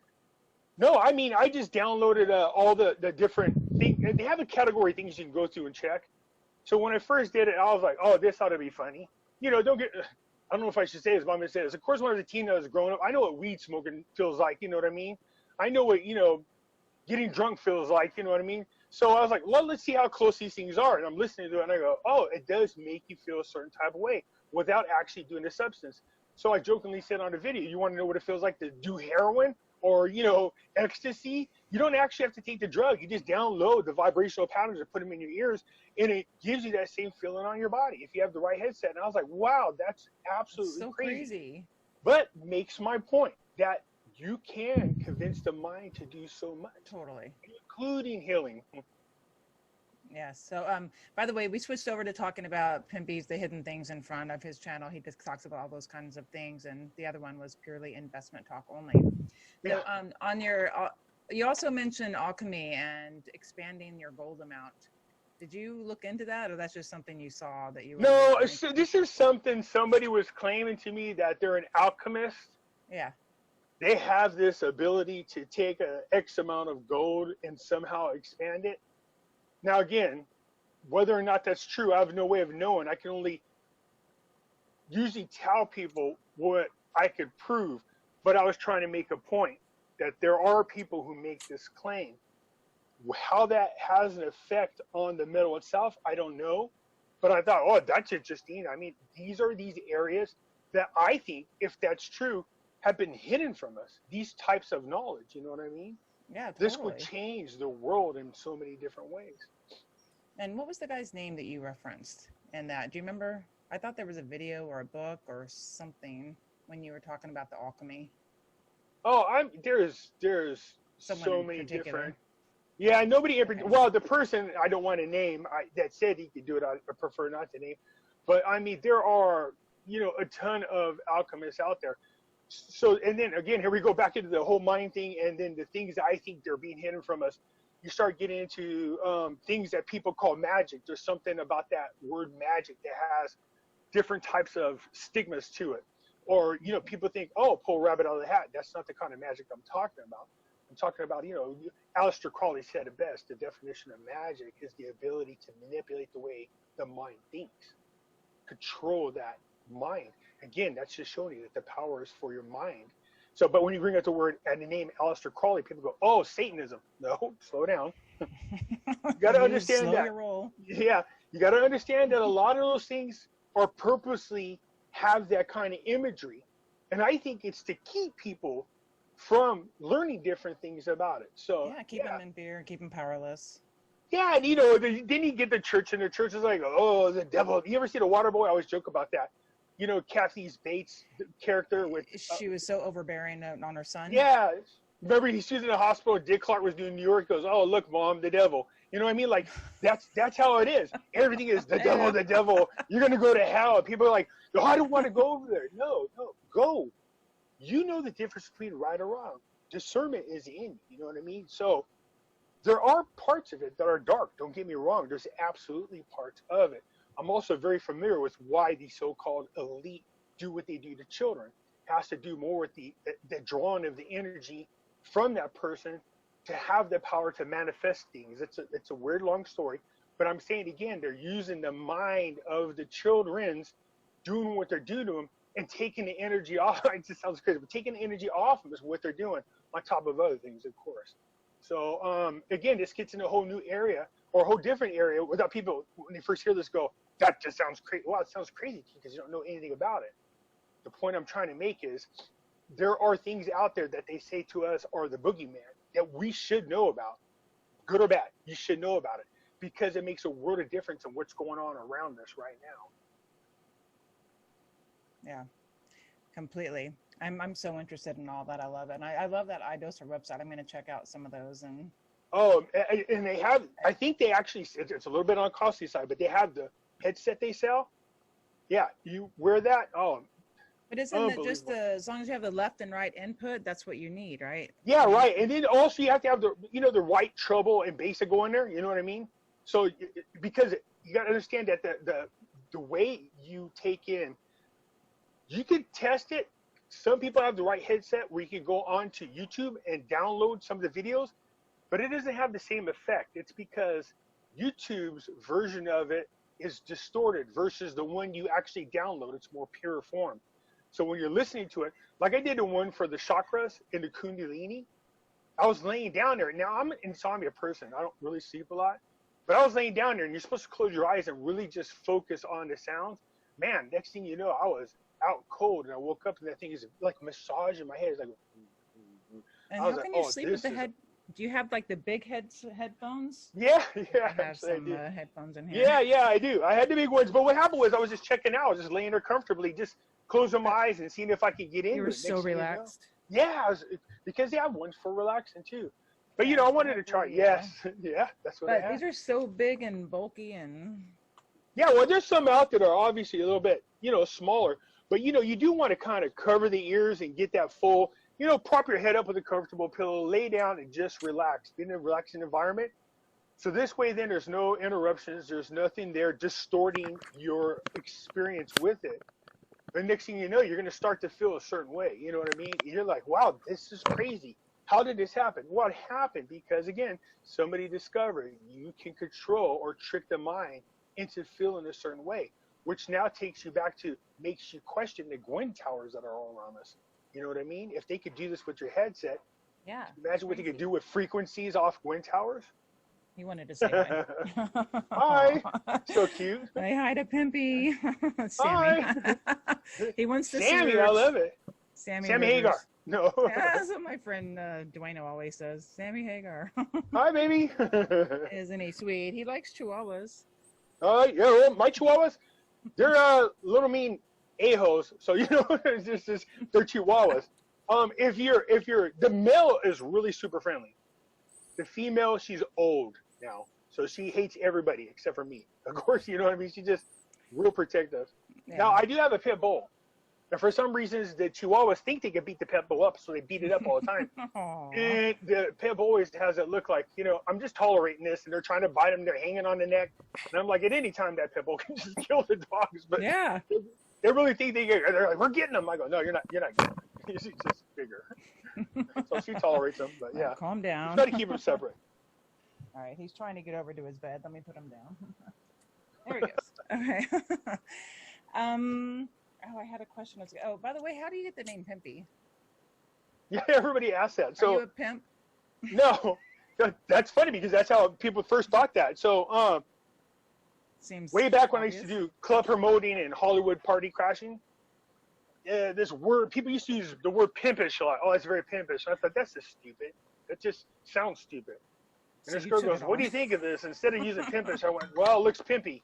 No, I mean, I just downloaded all the different things. They have a category of things you can go through and check. So when I first did it, I was like, oh, this ought to be funny. I don't know if I should say this, but I'm going to say this. Of course, when I was a teen, I was growing up, I know what weed smoking feels like, you know what I mean? I know what, getting drunk feels like, you know what I mean? So I was like, well, let's see how close these things are. And I'm listening to it, and I go, oh, it does make you feel a certain type of way without actually doing the substance. So I jokingly said on the video, you want to know what it feels like to do heroin or, ecstasy? You don't actually have to take the drug. You just download the vibrational patterns and put them in your ears, and it gives you that same feeling on your body if you have the right headset. And I was like, wow, that's absolutely so crazy. But makes my point that you can convince the mind to do so much. Totally. Including healing. Yes. So, by the way, we switched over to talking about Pimpy's The Hidden Things in Front of his channel. He just talks about all those kinds of things. And the other one was purely investment talk only. So, on your, you also mentioned alchemy and expanding your gold amount. Did you look into that, or that's just something you saw that you were? No, so this is something somebody was claiming to me, that they're an alchemist. Yeah. They have this ability to take a X amount of gold and somehow expand it. Now, again, whether or not that's true, I have no way of knowing. I can only usually tell people what I could prove. But I was trying to make a point that there are people who make this claim. How that has an effect on the metal itself, I don't know. But I thought, oh, that's interesting. I mean, these are these areas that I think, if that's true, have been hidden from us. These types of knowledge, you know what I mean? Yeah, totally. This would change the world in so many different ways. And what was the guy's name that you referenced in that? Do you remember? I thought there was a video or a book or something when you were talking about the alchemy. Oh, there's Someone so in many particular. different. Yeah, nobody ever. Okay. Well, the person I don't want to name that said he could do it, I prefer not to name. But I mean, there are a ton of alchemists out there. So, and then again, here we go back into the whole mind thing, and then the things that I think they're being hidden from us. You start getting into things that people call magic. There's something about that word magic that has different types of stigmas to it. Or, people think, oh, pull a rabbit out of the hat. That's not the kind of magic I'm talking about. I'm talking about, Aleister Crowley said it best. The definition of magic is the ability to manipulate the way the mind thinks, control that mind. Again, that's just showing you that the power is for your mind. So, but when you bring up the word and the name Aleister Crowley, people go, oh, Satanism. No, slow down. You got to understand slow that. Your roll. Yeah, you got to understand that a lot of those things are purposely have that kind of imagery. And I think it's to keep people from learning different things about it. So Yeah, keep them in fear, keep them powerless. Yeah, and then you get the church, and the church is like, oh, the devil. You ever see the Water Boy? I always joke about that. Kathy Bates' character with. She was so overbearing on her son. Yeah, remember she was in the hospital. Dick Clark was doing New York. Goes, oh look, Mom, the devil. You know what I mean? Like that's how it is. Everything is the devil, the devil. You're gonna go to hell. People are like, oh, I don't want to go over there. No, go. You know the difference between right or wrong. Discernment is in you. You know what I mean? So there are parts of it that are dark. Don't get me wrong. There's absolutely parts of it. I'm also very familiar with why the so-called elite do what they do to children. It has to do more with the drawing of the energy from that person to have the power to manifest things. It's a weird long story, but I'm saying again, they're using the mind of the children's, doing what they're doing to them, and taking the energy off. It just sounds crazy, but taking the energy off them is what they're doing, on top of other things, of course. So again, this gets in a whole new area or a whole different area without people, when they first hear this, go, that just sounds crazy. Well, it sounds crazy because you don't know anything about it. The point I'm trying to make is there are things out there that they say to us are the boogeyman that we should know about, good or bad. You should know about it because it makes a world of difference in what's going on around us right now. Yeah, completely. I'm so interested in all that. I love it. And I love that iDoser website. I'm going to check out some of those. And and they have, I think they actually, it's a little bit on the costly side, but they have the headset they sell. Yeah, you wear that. Oh, but isn't it just as long as you have the left and right input, that's what you need, right? Yeah, right. And then also you have to have the right treble and bass that go in there. You know what I mean? So because you got to understand that the way you take in, you can test it. Some people have the right headset where you can go on to YouTube and download some of the videos, but it doesn't have the same effect. It's because YouTube's version of it is distorted versus the one you actually download. It's more pure form. So when you're listening to it, like I did the one for the chakras in the Kundalini, I was laying down there. Now I'm an insomnia person. I don't really sleep a lot, but I was laying down there and you're supposed to close your eyes and really just focus on the sounds. Man, next thing you know, I was out cold and I woke up and that thing is like massaging my head. It's like, and how can you sleep with the head? Do you have like the big headphones? Yeah. I have some headphones in here. Yeah, I do. I had the big ones, but what happened was I was just checking out. I was just laying there comfortably, just closing my eyes and seeing if I could get into it. You were so relaxed. Yeah, because they have ones for relaxing too. But I wanted to try. Yes, yeah, that's what I had. These are so big and bulky and. Yeah, well, there's some out that are obviously a little bit, smaller. But you do want to kind of cover the ears and get that full. Prop your head up with a comfortable pillow, lay down and just relax. Be in a relaxing environment. So this way, then there's no interruptions. There's nothing there distorting your experience with it. The next thing you know, you're going to start to feel a certain way. You know what I mean? You're like, wow, this is crazy. How did this happen? Well, it happened because, again, somebody discovered you can control or trick the mind into feeling a certain way, which now takes you back to, makes you question the Gwen towers that are all around us. You know what I mean? If they could do this with your headset, yeah. Imagine what they could do with frequencies off Gwen towers. He wanted to say hi. Hi. So cute. Say hi to Pimpy. Sammy. Hi. He wants to Sammy, see I love it. Sammy Hagar. No. That's what my friend Dueno always says. Sammy Hagar. Hi, baby. Isn't he sweet? He likes chihuahuas. Yeah, well, my chihuahuas, They're little mean a-holes. So it's just they're chihuahuas. If you're the male is really super friendly. The female, she's old now, so she hates everybody except for me. Of course, you know what I mean. She's just real protective. Yeah. Now I do have a pit bull, and for some reasons the chihuahuas think they can beat the pit bull up, so they beat it up all the time. And the pit bull always has it look like, I'm just tolerating this, and they're trying to bite him. They're hanging on the neck, and I'm like, at any time that pit bull can just kill the dogs. But Yeah. they really think they're like, we're getting them. I go, no, you're not getting them. He's just bigger. So she tolerates them, but yeah. Calm down. Try to keep them separate. All right, he's trying to get over to his bed. Let me put him down. There he goes. Okay. I had a question. Oh, by the way, how do you get the name Pimpy? Yeah, everybody asks that. So Are you a pimp? no, that's funny because that's how people first thought that. So Seems way back when obvious. I used to do club promoting and Hollywood party crashing, this word, people used to use the word pimpish a lot. Oh, it's very pimpish. I thought, that's just stupid. That just sounds stupid. And So this you girl took goes, it what on. do you think of this? Instead of using pimpish, I went, well, it looks pimpy.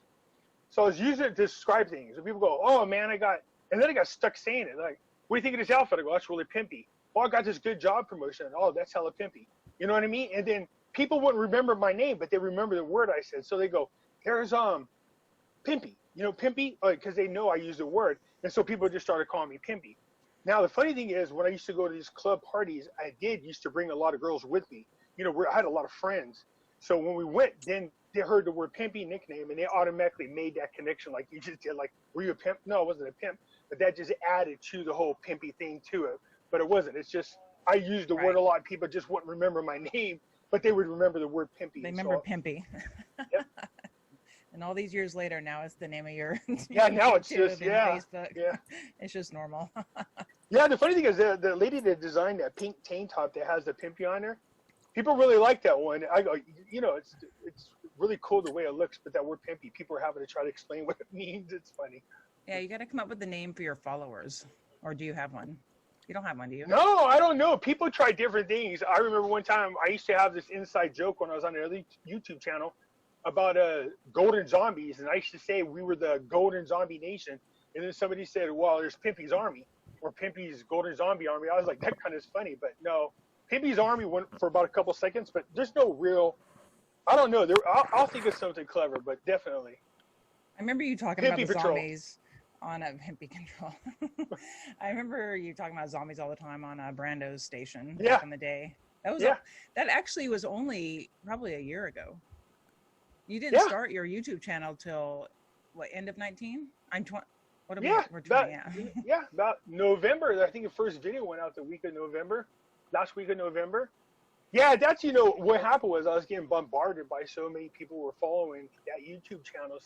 So I was using it to describe things. And people go, oh man, and then I got stuck saying it. Like, what do you think of this outfit? I go, that's really pimpy. Oh, I got this good job promotion. Oh, that's hella pimpy. You know what I mean? And then people wouldn't remember my name, but they remember the word I said. So they go, there's Pimpy. Pimpy, because they know I use the word. And so people just started calling me Pimpy. Now, the funny thing is, when I used to go to these club parties, I used to bring a lot of girls with me. I had a lot of friends. So when we went, then they heard the word Pimpy nickname, and they automatically made that connection like you just did. Like, were you a pimp? No, I wasn't a pimp. But that just added to the whole Pimpy thing to it. But it wasn't. It's just, I used the word a lot. People just wouldn't remember my name, but they would remember the word Pimpy. They remember so, Pimpy. Yep. And all these years later, now it's the name of your Yeah, now it's YouTube just, and yeah. Facebook. Yeah. It's just normal. Yeah, the funny thing is the lady that designed that pink tank top that has the Pimpy on there, people really like that one. I go, it's really cool the way it looks, but that word Pimpy, people are having to try to explain what it means. It's funny. Yeah, you got to come up with the name for your followers. Or do you have one? You don't have one, do you? No, I don't know. People try different things. I remember one time I used to have this inside joke when I was on the YouTube channel about golden zombies, and I used to say we were the golden zombie nation, and then somebody said, well, there's Pimpy's army or Pimpy's golden zombie army. I was like, that kind of is funny, but no, Pimpy's army went for about a couple seconds, but there's no real, I don't know. I'll think of something clever, but definitely. I remember you talking Pimpy about the Patrol. zombies on a Pimpy Control. I remember you talking about zombies all the time on Brando's station back in the day. That actually was only probably a year ago. You didn't start your YouTube channel till what, end of 19? What are we? We're 20, about November. I think the first video went out the week of November, last week of November. Yeah, that's, what happened was I was getting bombarded by so many people who were following that YouTube channel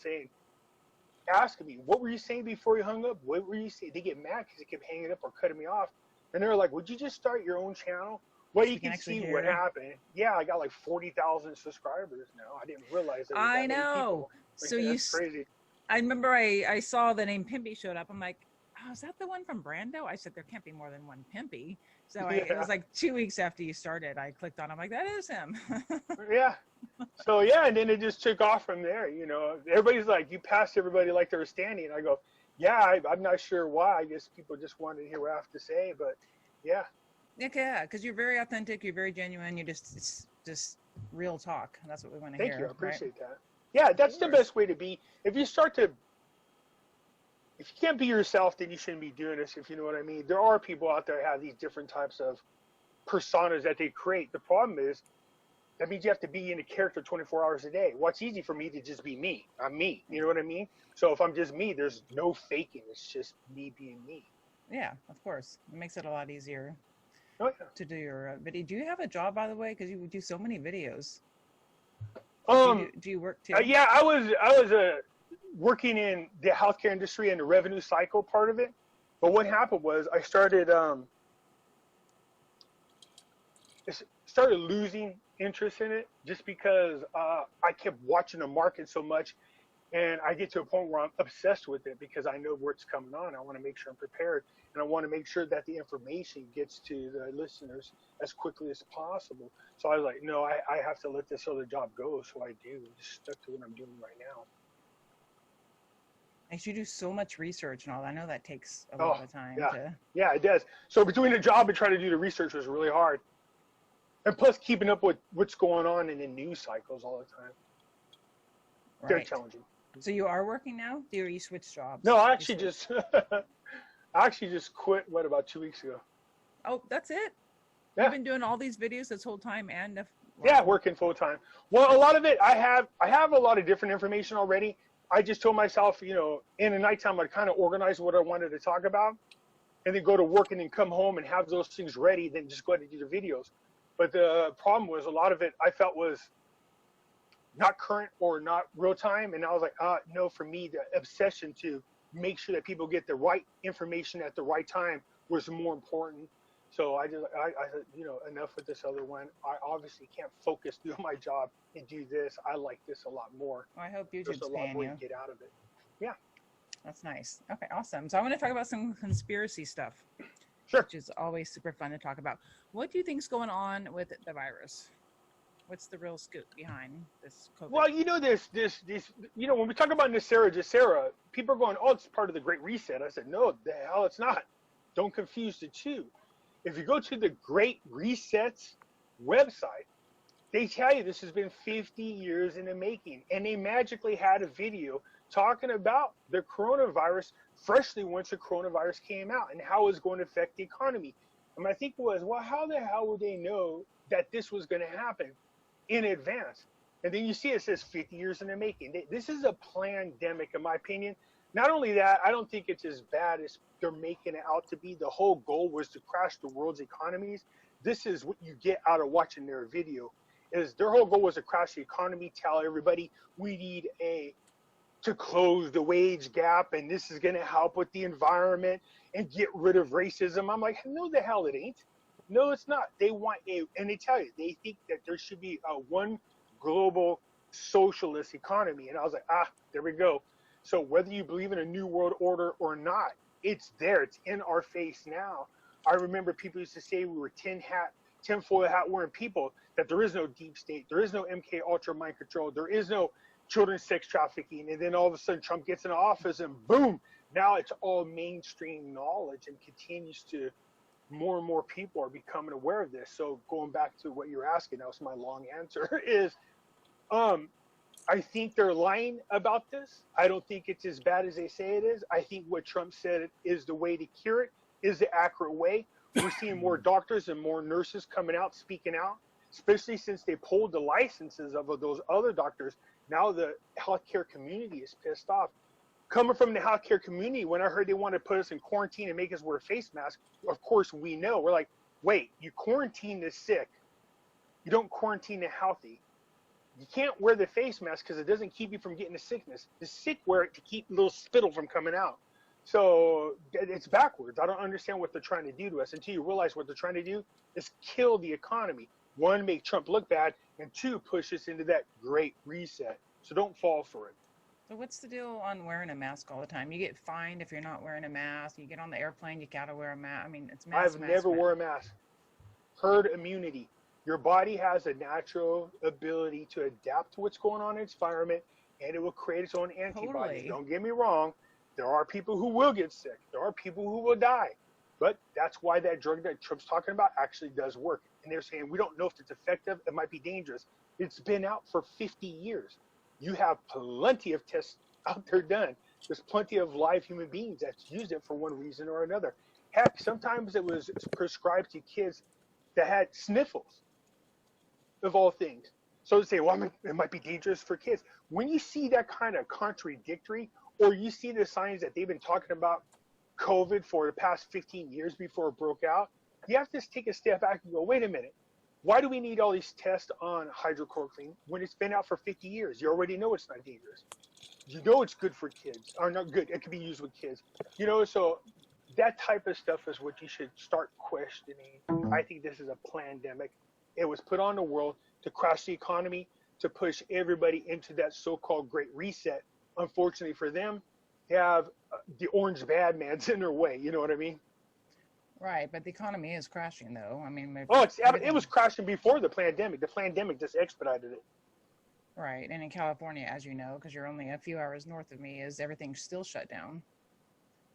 asking me, what were you saying before you hung up? What were you saying? They get mad because they kept hanging up or cutting me off. And they're like, would you just start your own channel? Well, you can see what happened. Yeah, I got like 40,000 subscribers now. I didn't realize that. I know. So that's crazy. I remember I saw the name Pimpy showed up. I'm like, oh, is that the one from Brando? I said, there can't be more than one Pimpy. So it was like 2 weeks after you started, I clicked on it. I'm like, that is him. Yeah. So, and then it just took off from there. Everybody's like, you passed everybody like they were standing. And I go, yeah, I'm not sure why. I guess people just wanted to hear what I have to say. But, yeah. Yeah, because you're very authentic. You're very genuine. It's just real talk. That's what we want to hear. Thank you. I appreciate that. Yeah, that's the best way to be. If you can't be yourself, then you shouldn't be doing this, if you know what I mean. There are people out there that have these different types of personas that they create. The problem is, that means you have to be in a character 24 hours a day. Well, it's easy for me to just be me. I'm me. You know what I mean? So if I'm just me, there's no faking. It's just me being me. Yeah, of course. It makes it a lot easier to do your video. Do you have a job, by the way? Because you do so many videos. Do you work too? Yeah, I was working in the healthcare industry and the revenue cycle part of it. But what happened was I started losing interest in it just because I kept watching the market so much, and I get to a point where I'm obsessed with it because I know what's coming on. I want to make sure I'm prepared, and I want to make sure that the information gets to the listeners as quickly as possible. So I was like, no, I have to let this other job go. So I do. I'm just stuck to what I'm doing right now. And you do so much research and all that. I know that takes a lot of time to. Yeah, it does. So between the job and trying to do the research was really hard. And plus keeping up with what's going on in the news cycles all the time. Very challenging. So you are working now? Or you switch jobs? No, I actually just quit, about 2 weeks ago. Oh, that's it? Yeah. You've been doing all these videos this whole time and yeah, working full time. Well, a lot of it, I have a lot of different information already. I just told myself, in the nighttime, I'd kind of organize what I wanted to talk about and then go to work and then come home and have those things ready, then just go ahead and do the videos. But the problem was a lot of it I felt was not current or not real time. And I was like, no, for me, the obsession to make sure that people get the right information at the right time was more important. So I said, enough with this other one. I obviously can't focus doing my job and do this. I like this a lot more. Well, I hope YouTube's There's a lot paying more you. to get out of it. Yeah. That's nice. Okay, awesome. So I want to talk about some conspiracy stuff. Sure. Which is always super fun to talk about. What do you think's going on with the virus? What's the real scoop behind this COVID? Well, when we talk about NESARA, people are going, oh, it's part of the Great Reset. I said, no, the hell it's not. Don't confuse the two. If you go to the Great Reset's website, they tell you this has been 50 years in the making. And they magically had a video talking about the coronavirus freshly once the coronavirus came out and how it's going to affect the economy. And my thinking was, well, how the hell would they know that this was going to happen in advance? And then you see it says 50 years in the making. This is a pandemic, in my opinion. Not only that, I don't think it's as bad as they're making it out to be. The whole goal was to crash the world's economies. This is what you get out of watching their video. Is their whole goal was to crash the economy, tell everybody we need to close the wage gap, and this is going to help with the environment and get rid of racism. I'm like, no, the hell it ain't. No, it's not. They want and they tell you, they think that there should be one global socialist economy. And I was like, there we go. So whether you believe in a new world order or not, it's there. It's in our face now. I remember people used to say we were tinfoil hat wearing people, that there is no deep state. There is no MK Ultra mind control. There is no children's sex trafficking. And then all of a sudden Trump gets in office and boom, now it's all mainstream knowledge and continues to, more and more people are becoming aware of this. So going back to what you're asking, that was my long answer, is I think they're lying about this. I don't think it's as bad as they say it is. I think what Trump said is the way to cure it, is the accurate way. We're seeing more doctors and more nurses coming out, speaking out, especially since they pulled the licenses of those other doctors. Now the healthcare community is pissed off. Coming from the healthcare community, when I heard they wanted to put us in quarantine and make us wear a face mask, of course we know. We're like, wait, you quarantine the sick. You don't quarantine the healthy. You can't wear the face mask because it doesn't keep you from getting the sickness. The sick wear it to keep a little spittle from coming out. So it's backwards. I don't understand what they're trying to do to us until you realize what they're trying to do is kill the economy. One, make Trump look bad, and two, push us into that Great Reset. So don't fall for it. So what's the deal on wearing a mask all the time? You get fined if you're not wearing a mask. You get on the airplane, you gotta wear a mask. I mean, it's mask. I've never wore a mask. Herd immunity. Your body has a natural ability to adapt to what's going on in its environment, and it will create its own antibodies. Totally. Don't get me wrong. There are people who will get sick. There are people who will die. But that's why that drug that Trump's talking about actually does work. And they're saying, we don't know if it's effective. It might be dangerous. It's been out for 50 years. You have plenty of tests out there done. There's plenty of live human beings that used it for one reason or another. Heck, sometimes it was prescribed to kids that had sniffles, of all things. So to say, well, it might be dangerous for kids. When you see that kind of contradictory, or you see the signs that they've been talking about COVID for the past 15 years before it broke out, you have to take a step back and go, wait a minute. Why do we need all these tests on hydrochloroquine when it's been out for 50 years? You already know it's not dangerous. You know it's good for kids, or not good. It can be used with kids. So that type of stuff is what you should start questioning. I think this is a pandemic. It was put on the world to crash the economy, to push everybody into that so-called Great Reset. Unfortunately for them, they have the orange bad man's in their way. You know what I mean? Right, but the economy is crashing, though. I mean, it was crashing before the pandemic. The pandemic just expedited it. Right. And in California, as you know, because you're only a few hours north of me, is everything still shut down?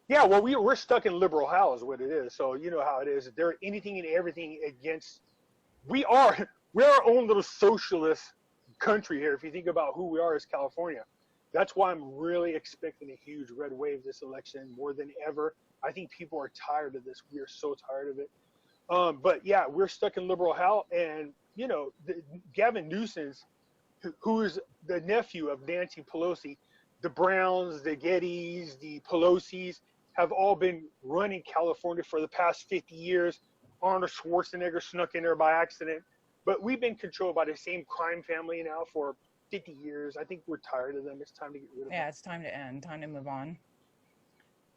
Yeah, well, we're stuck in liberal hell is what it is. So you know how it is. They're anything and everything against. We're our own little socialist country here. If you think about who we are as California, that's why I'm really expecting a huge red wave this election more than ever. I think people are tired of this. We are so tired of it. But yeah, we're stuck in liberal hell, and you know, Gavin Newsom, who is the nephew of Nancy Pelosi, the Browns, the Gettys, the Pelosi's have all been running California for the past 50 years. Arnold Schwarzenegger snuck in there by accident. But we've been controlled by the same crime family now for 50 years. I think we're tired of them. It's time to get rid of them. Yeah, it's time to end. Time to move on.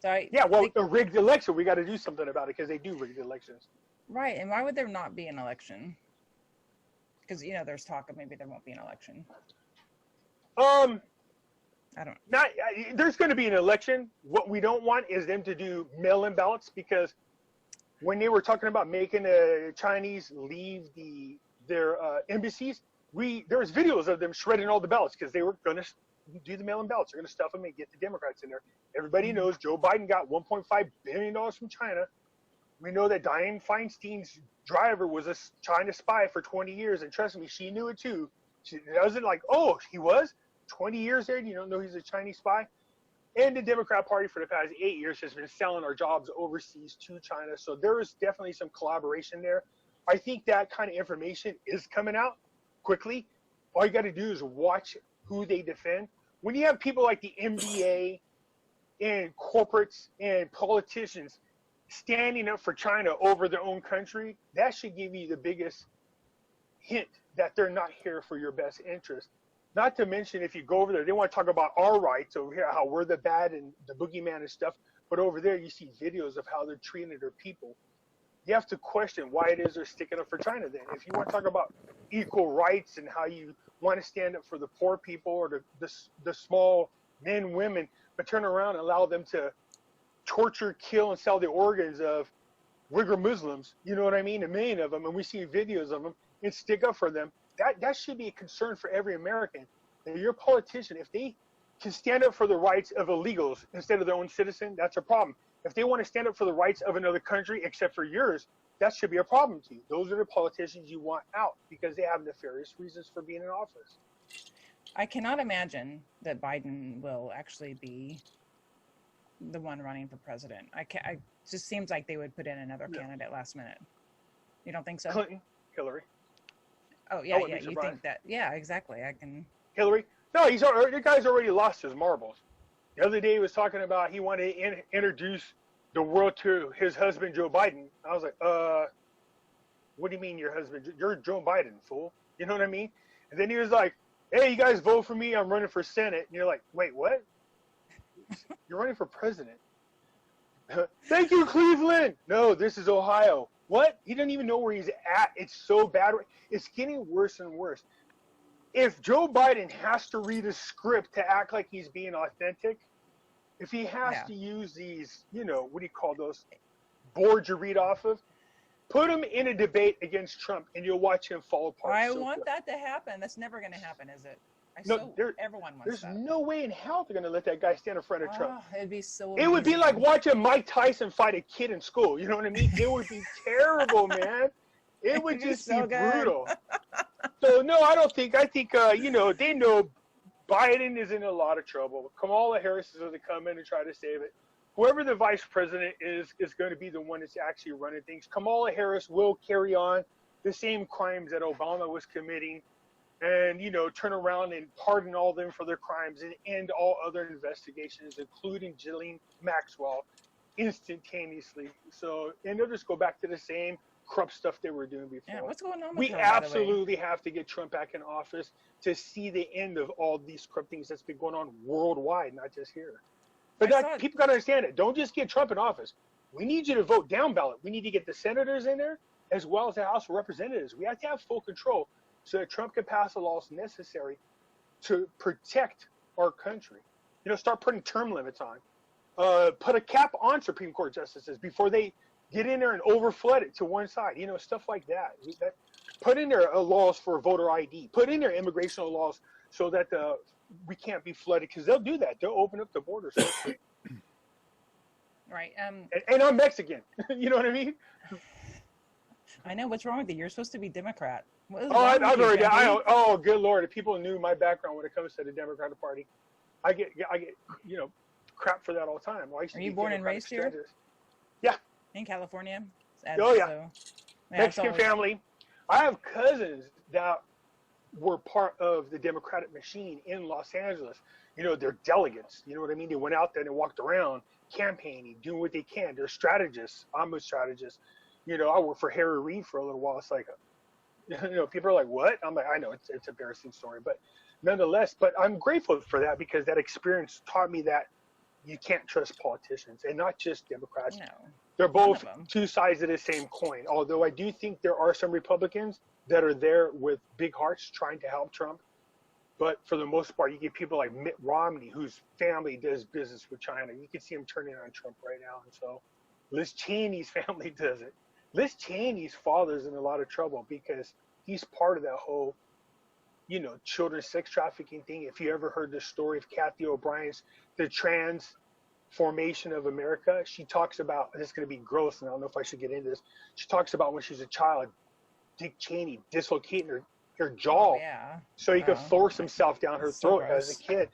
So a rigged election. We got to do something about it because they do rigged elections. Right. And why would there not be an election? Because, you know, there's talk of maybe there won't be an election. I don't. There's going to be an election. What we don't want is them to do mail-in ballots, because when they were talking about making the Chinese leave their embassies, there was videos of them shredding all the ballots because they were going to do the mail-in ballots. They're going to stuff them and get the Democrats in there. Everybody knows Joe Biden got $1.5 billion from China. We know that Dianne Feinstein's driver was a China spy for 20 years, and trust me, she knew it too. She wasn't like, oh, he was 20 years there, you don't know he's a Chinese spy? And the Democrat Party for the past 8 years has been selling our jobs overseas to China. So there is definitely some collaboration there. I think that kind of information is coming out quickly. All you got to do is watch who they defend. When you have people like the NBA and corporates and politicians standing up for China over their own country, that should give you the biggest hint that they're not here for your best interest. Not to mention, if you go over there, they want to talk about our rights over here, how we're the bad and the boogeyman and stuff. But over there, you see videos of how they're treating their people. You have to question why it is they're sticking up for China then. If you want to talk about equal rights and how you want to stand up for the poor people or the small men, women, but turn around and allow them to torture, kill, and sell the organs of Uyghur Muslims, you know what I mean? A million of them, and we see videos of them, and stick up for them. That should be a concern for every American. And your politician, if they can stand up for the rights of illegals instead of their own citizen, that's a problem. If they want to stand up for the rights of another country except for yours, that should be a problem to you. Those are the politicians you want out because they have nefarious reasons for being in office. I cannot imagine that Biden will actually be the one running for president. It just seems like they would put in another candidate last minute. You don't think so? Clinton, Hillary. Oh, yeah, yeah. You think that? Yeah, exactly. I can. Hillary? No, the guy's already lost his marbles. The other day he was talking about he wanted to introduce the world to his husband, Joe Biden. I was like, what do you mean your husband? You're Joe Biden, fool. You know what I mean? And then he was like, hey, you guys vote for me. I'm running for Senate. And you're like, wait, what? You're running for president. Thank you, Cleveland. No, this is Ohio. What? He doesn't even know where he's at. It's so bad. It's getting worse and worse. If Joe Biden has to read a script to act like he's being authentic, if he has to use these, what do you call those boards you read off of, put him in a debate against Trump and you'll watch him fall apart. I want that to happen. That's never going to happen, is it? Everyone wants that. There's no way in hell they're going to let that guy stand in front of Trump. It'd be so amazing. It would be like watching Mike Tyson fight a kid in school. You know what I mean? It would be terrible, man. It would just be brutal. So, no, I think, they know Biden is in a lot of trouble. Kamala Harris is going to come in and try to save it. Whoever the vice president is going to be the one that's actually running things. Kamala Harris will carry on the same crimes that Obama was committing and, turn around and pardon all them for their crimes and end all other investigations, including Ghislaine Maxwell, instantaneously. So, and they'll just go back to the same corrupt stuff they were doing before. Yeah, what's going on with We absolutely have to get Trump back in office to see the end of all these corrupt things that's been going on worldwide, not just here. But people got to understand it. Don't just get Trump in office. We need you to vote down ballot. We need to get the senators in there as well as the House of Representatives. We have to have full control so that Trump can pass the laws necessary to protect our country. Start putting term limits on. Put a cap on Supreme Court justices before they get in there and overflood it to one side. Stuff like that. Put in there laws for voter ID. Put in there immigration laws so that we can't be flooded, because they'll do that. They'll open up the borders. Right. And I'm Mexican. You know what I mean? I know. What's wrong with you? You're supposed to be Democrat. What is Oh, wrong with I've you, already. Pimpy? Oh, good Lord! If people knew my background when it comes to the Democratic Party, I get crap for that all the time. Well, Are you born and raised here? Yeah. In California? Oh yeah. So, Mexican family. I have cousins that were part of the Democratic machine in Los Angeles. They're delegates. You know what I mean? They went out there and walked around campaigning, doing what they can. They're strategists. I'm a strategist. I worked for Harry Reid for a little while. It's like, people are like, what? I'm like, I know it's an embarrassing story, but nonetheless, but I'm grateful for that, because that experience taught me that you can't trust politicians, and not just Democrats. No, they're both two sides of the same coin. Although I do think there are some Republicans that are there with big hearts trying to help Trump. But for the most part, you get people like Mitt Romney, whose family does business with China. You can see him turning on Trump right now. And so Liz Cheney's family does it. Liz Cheney's father's in a lot of trouble, because he's part of that whole, children's sex trafficking thing. If you ever heard the story of Kathy O'Brien's The Transformation of America, she talks about, this is going to be gross, and I don't know if I should get into this. She talks about when she was a child, Dick Cheney dislocating her jaw, so he could force himself down her throat as a kid.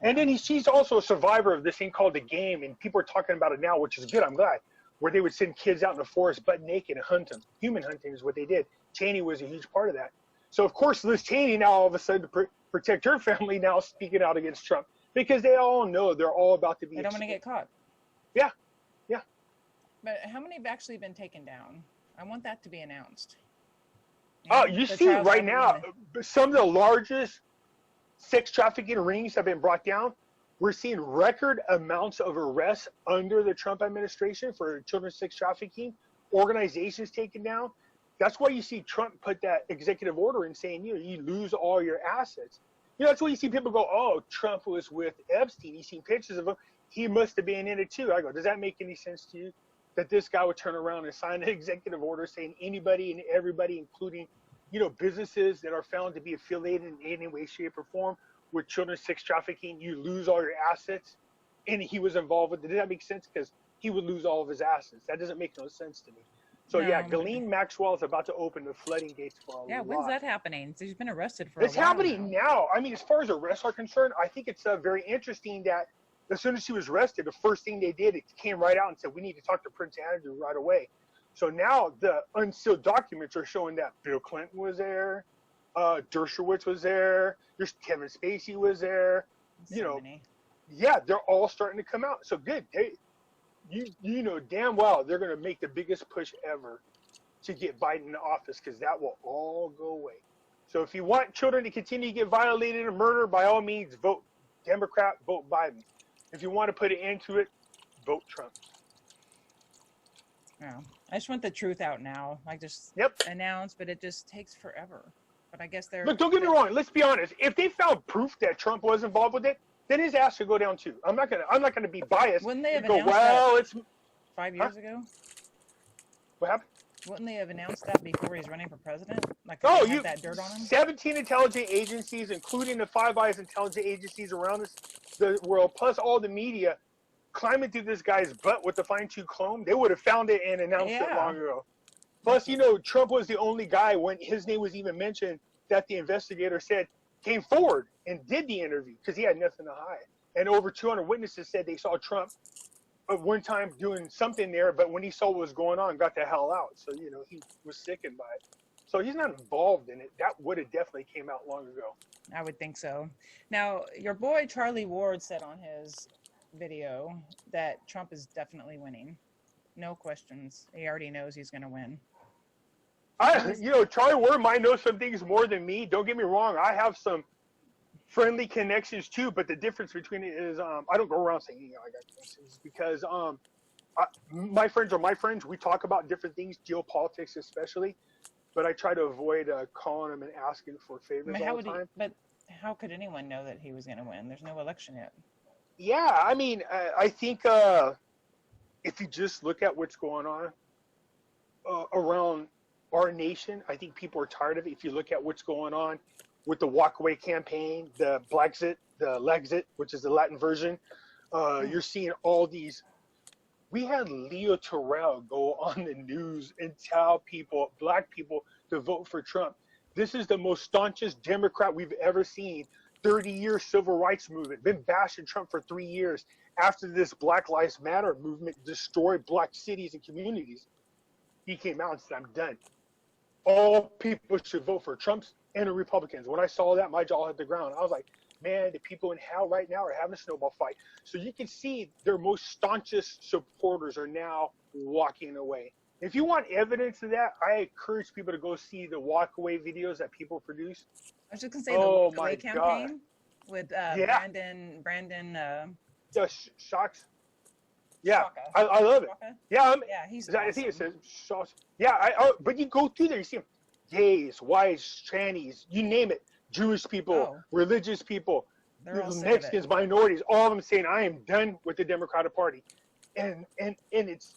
And then she's also a survivor of this thing called The Game, and people are talking about it now, which is good, I'm glad, where they would send kids out in the forest butt naked and hunt them. Human hunting is what they did. Cheney was a huge part of that. So, of course, Liz Cheney now all of a sudden, to protect her family, now speaking out against Trump, because they all know they're all about to be. They don't want to get caught. Yeah. But how many have actually been taken down? I want that to be announced. You see right now, some of the largest sex trafficking rings have been brought down. We're seeing record amounts of arrests under the Trump administration for children's sex trafficking, organizations taken down. That's why you see Trump put that executive order in saying, you lose all your assets. That's why you see people go, oh, Trump was with Epstein. You see pictures of him. He must have been in it too. I go, does that make any sense to you? That this guy would turn around and sign an executive order saying anybody and everybody, including, businesses that are found to be affiliated in any way, shape, or form with children's sex trafficking, you lose all your assets. And he was involved with it. Does that make sense? Because he would lose all of his assets. That doesn't make no sense to me. So, Ghislaine Maxwell is about to open the flooding gates for a lot. Yeah, when's that happening? So he's been arrested for It's happening now. I mean, as far as arrests are concerned, I think it's very interesting that as soon as she was arrested, the first thing they did, it came right out and said, we need to talk to Prince Andrew right away. So now the unsealed documents are showing that Bill Clinton was there, Dershowitz was there, there's Kevin Spacey was there. They're all starting to come out. So good. You know damn well they're going to make the biggest push ever to get Biden in office, because that will all go away. So if you want children to continue to get violated and murdered, by all means, vote Democrat, vote Biden. If you want to put an end to it, vote Trump. Yeah. I just want the truth out now. Like, just announce, but it just takes forever. But I guess they're... Look, don't get me wrong. Let's be honest. If they found proof that Trump was involved with it, then his ass should go down too. I'm not gonna be biased. Wouldn't they have go, announced well, that it's 5 years ago? What happened? Wouldn't they have announced that before he's running for president? Like, had that dirt on him? 17 intelligence agencies, including the Five Eyes intelligence agencies around the world, plus all the media, climbing through this guy's butt with the fine-tooth comb. They would have found it and announced it long ago. Plus, Trump was the only guy, when his name was even mentioned, that the investigator said came forward and did the interview, because he had nothing to hide. And over 200 witnesses said they saw Trump at one time doing something there, but when he saw what was going on, got the hell out. So, he was sickened by it. So he's not involved in it. That would have definitely came out long ago. I would think so. Now, your boy Charlie Ward said on his video that Trump is definitely winning. No questions. He already knows he's going to win. Charlie Ward might know some things more than me. Don't get me wrong. I have some friendly connections too, but the difference between it is I don't go around saying, I got connections, because my friends are my friends. We talk about different things, geopolitics especially, but I try to avoid calling them and asking for favors all the time. But how could anyone know that he was going to win? There's no election yet. Yeah, I mean, I think if you just look at what's going on around our nation, I think people are tired of it. If you look at what's going on with the walkaway campaign, the Blexit, the Lexit, which is the Latin version. You're seeing all these. We had Leo Terrell go on the news and tell people, black people, to vote for Trump. This is the most staunchest Democrat we've ever seen. 30-year civil rights movement, been bashing Trump for 3 years. After this Black Lives Matter movement destroyed black cities and communities, he came out and said, I'm done. All people should vote for Trump's and the Republicans. When I saw that, my jaw hit the ground. I was like, man, the people in hell right now are having a snowball fight. So you can see their most staunchest supporters are now walking away. If you want evidence of that, I encourage people to go see the walkaway videos that people produce. I was just gonna say the walkaway campaign with Brandon. Shocks. Yeah, Shaka. I love it. Shaka? Yeah, Yeah, he's I awesome. think it says Shocks. Yeah, but you go through there, you see them, gays, whites, trannies, you name it, Jewish people, religious people, They're all sick of Mexicans, minorities, all of them saying, I am done with the Democratic Party. And it's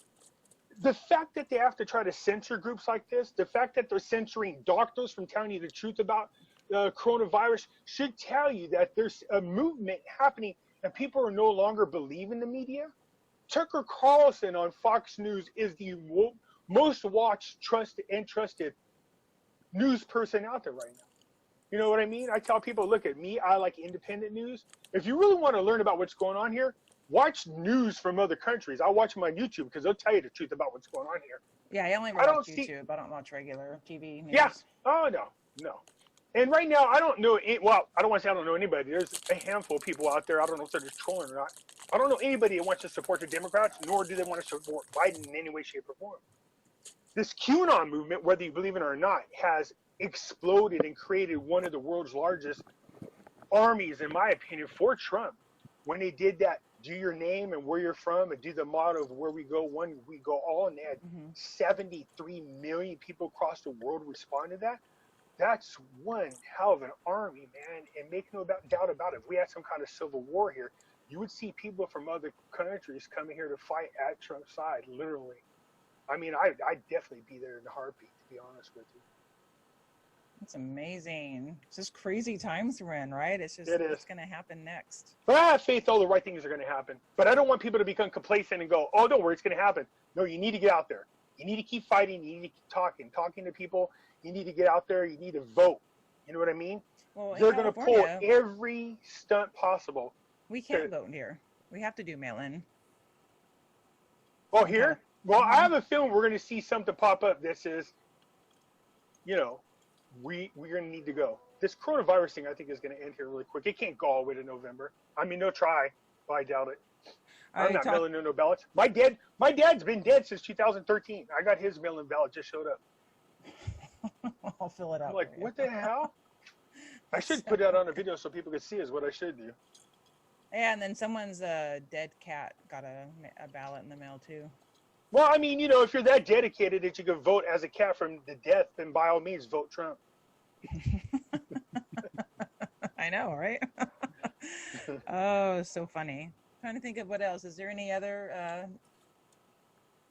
the fact that they have to try to censor groups like this, the fact that they're censoring doctors from telling you the truth about coronavirus should tell you that there's a movement happening and people are no longer believing the media. Tucker Carlson on Fox News is the most watched, trusted news person out there right now. You know what I mean? I tell people, look at me, I like independent news. If you really want to learn about what's going on here, watch news from other countries. I watch them on YouTube because they'll tell you the truth about what's going on here. Yeah, I only watch YouTube. I don't watch regular TV news. Yeah. Oh, no. And right now, I don't know, well, I don't want to say I don't know anybody. There's a handful of people out there. I don't know if they're just trolling or not. I don't know anybody that wants to support the Democrats, nor do they want to support Biden in any way, shape, or form. This QAnon movement, whether you believe it or not, has exploded and created one of the world's largest armies, in my opinion, for Trump. When they did that, do your name and where you're from, and do the motto of where we go, one, we go all, and they had 73 million people across the world respond to that. That's one hell of an army, man. And make no doubt about it. If we had some kind of civil war here, you would see people from other countries coming here to fight at Trump's side, literally. I mean, I'd definitely be there in a heartbeat, to be honest with you. That's amazing. It's just crazy times we're in, right? It's just what's going to happen next. But I have faith all the right things are going to happen. But I don't want people to become complacent and go, oh, don't worry, it's going to happen. No, you need to get out there. You need to keep fighting. You need to keep talking to people. You need to get out there. You need to vote. You know what I mean? Well, they're going to pull every stunt possible. We can't vote here. We have to do mail-in. Oh, here? Well, I have a feeling we're going to see something pop up that says, you know, we're going to need to go. This coronavirus thing, I think, is going to end here really quick. It can't go all the way to November. I mean, they'll try, but I doubt it. I'm not mailing in no ballots. My dad's been dead since 2013. I got his mail-in ballot, just showed up. I'll fill it out. I'm like, what the hell? I should put that on a video so people can see is what I should do. Yeah, and then someone's dead cat got a ballot in the mail, too. Well, I mean, you know, if you're that dedicated that you can vote as a cat from the death, then by all means, vote Trump. I know, right? Oh, so funny. Trying to think of what else. Is there any other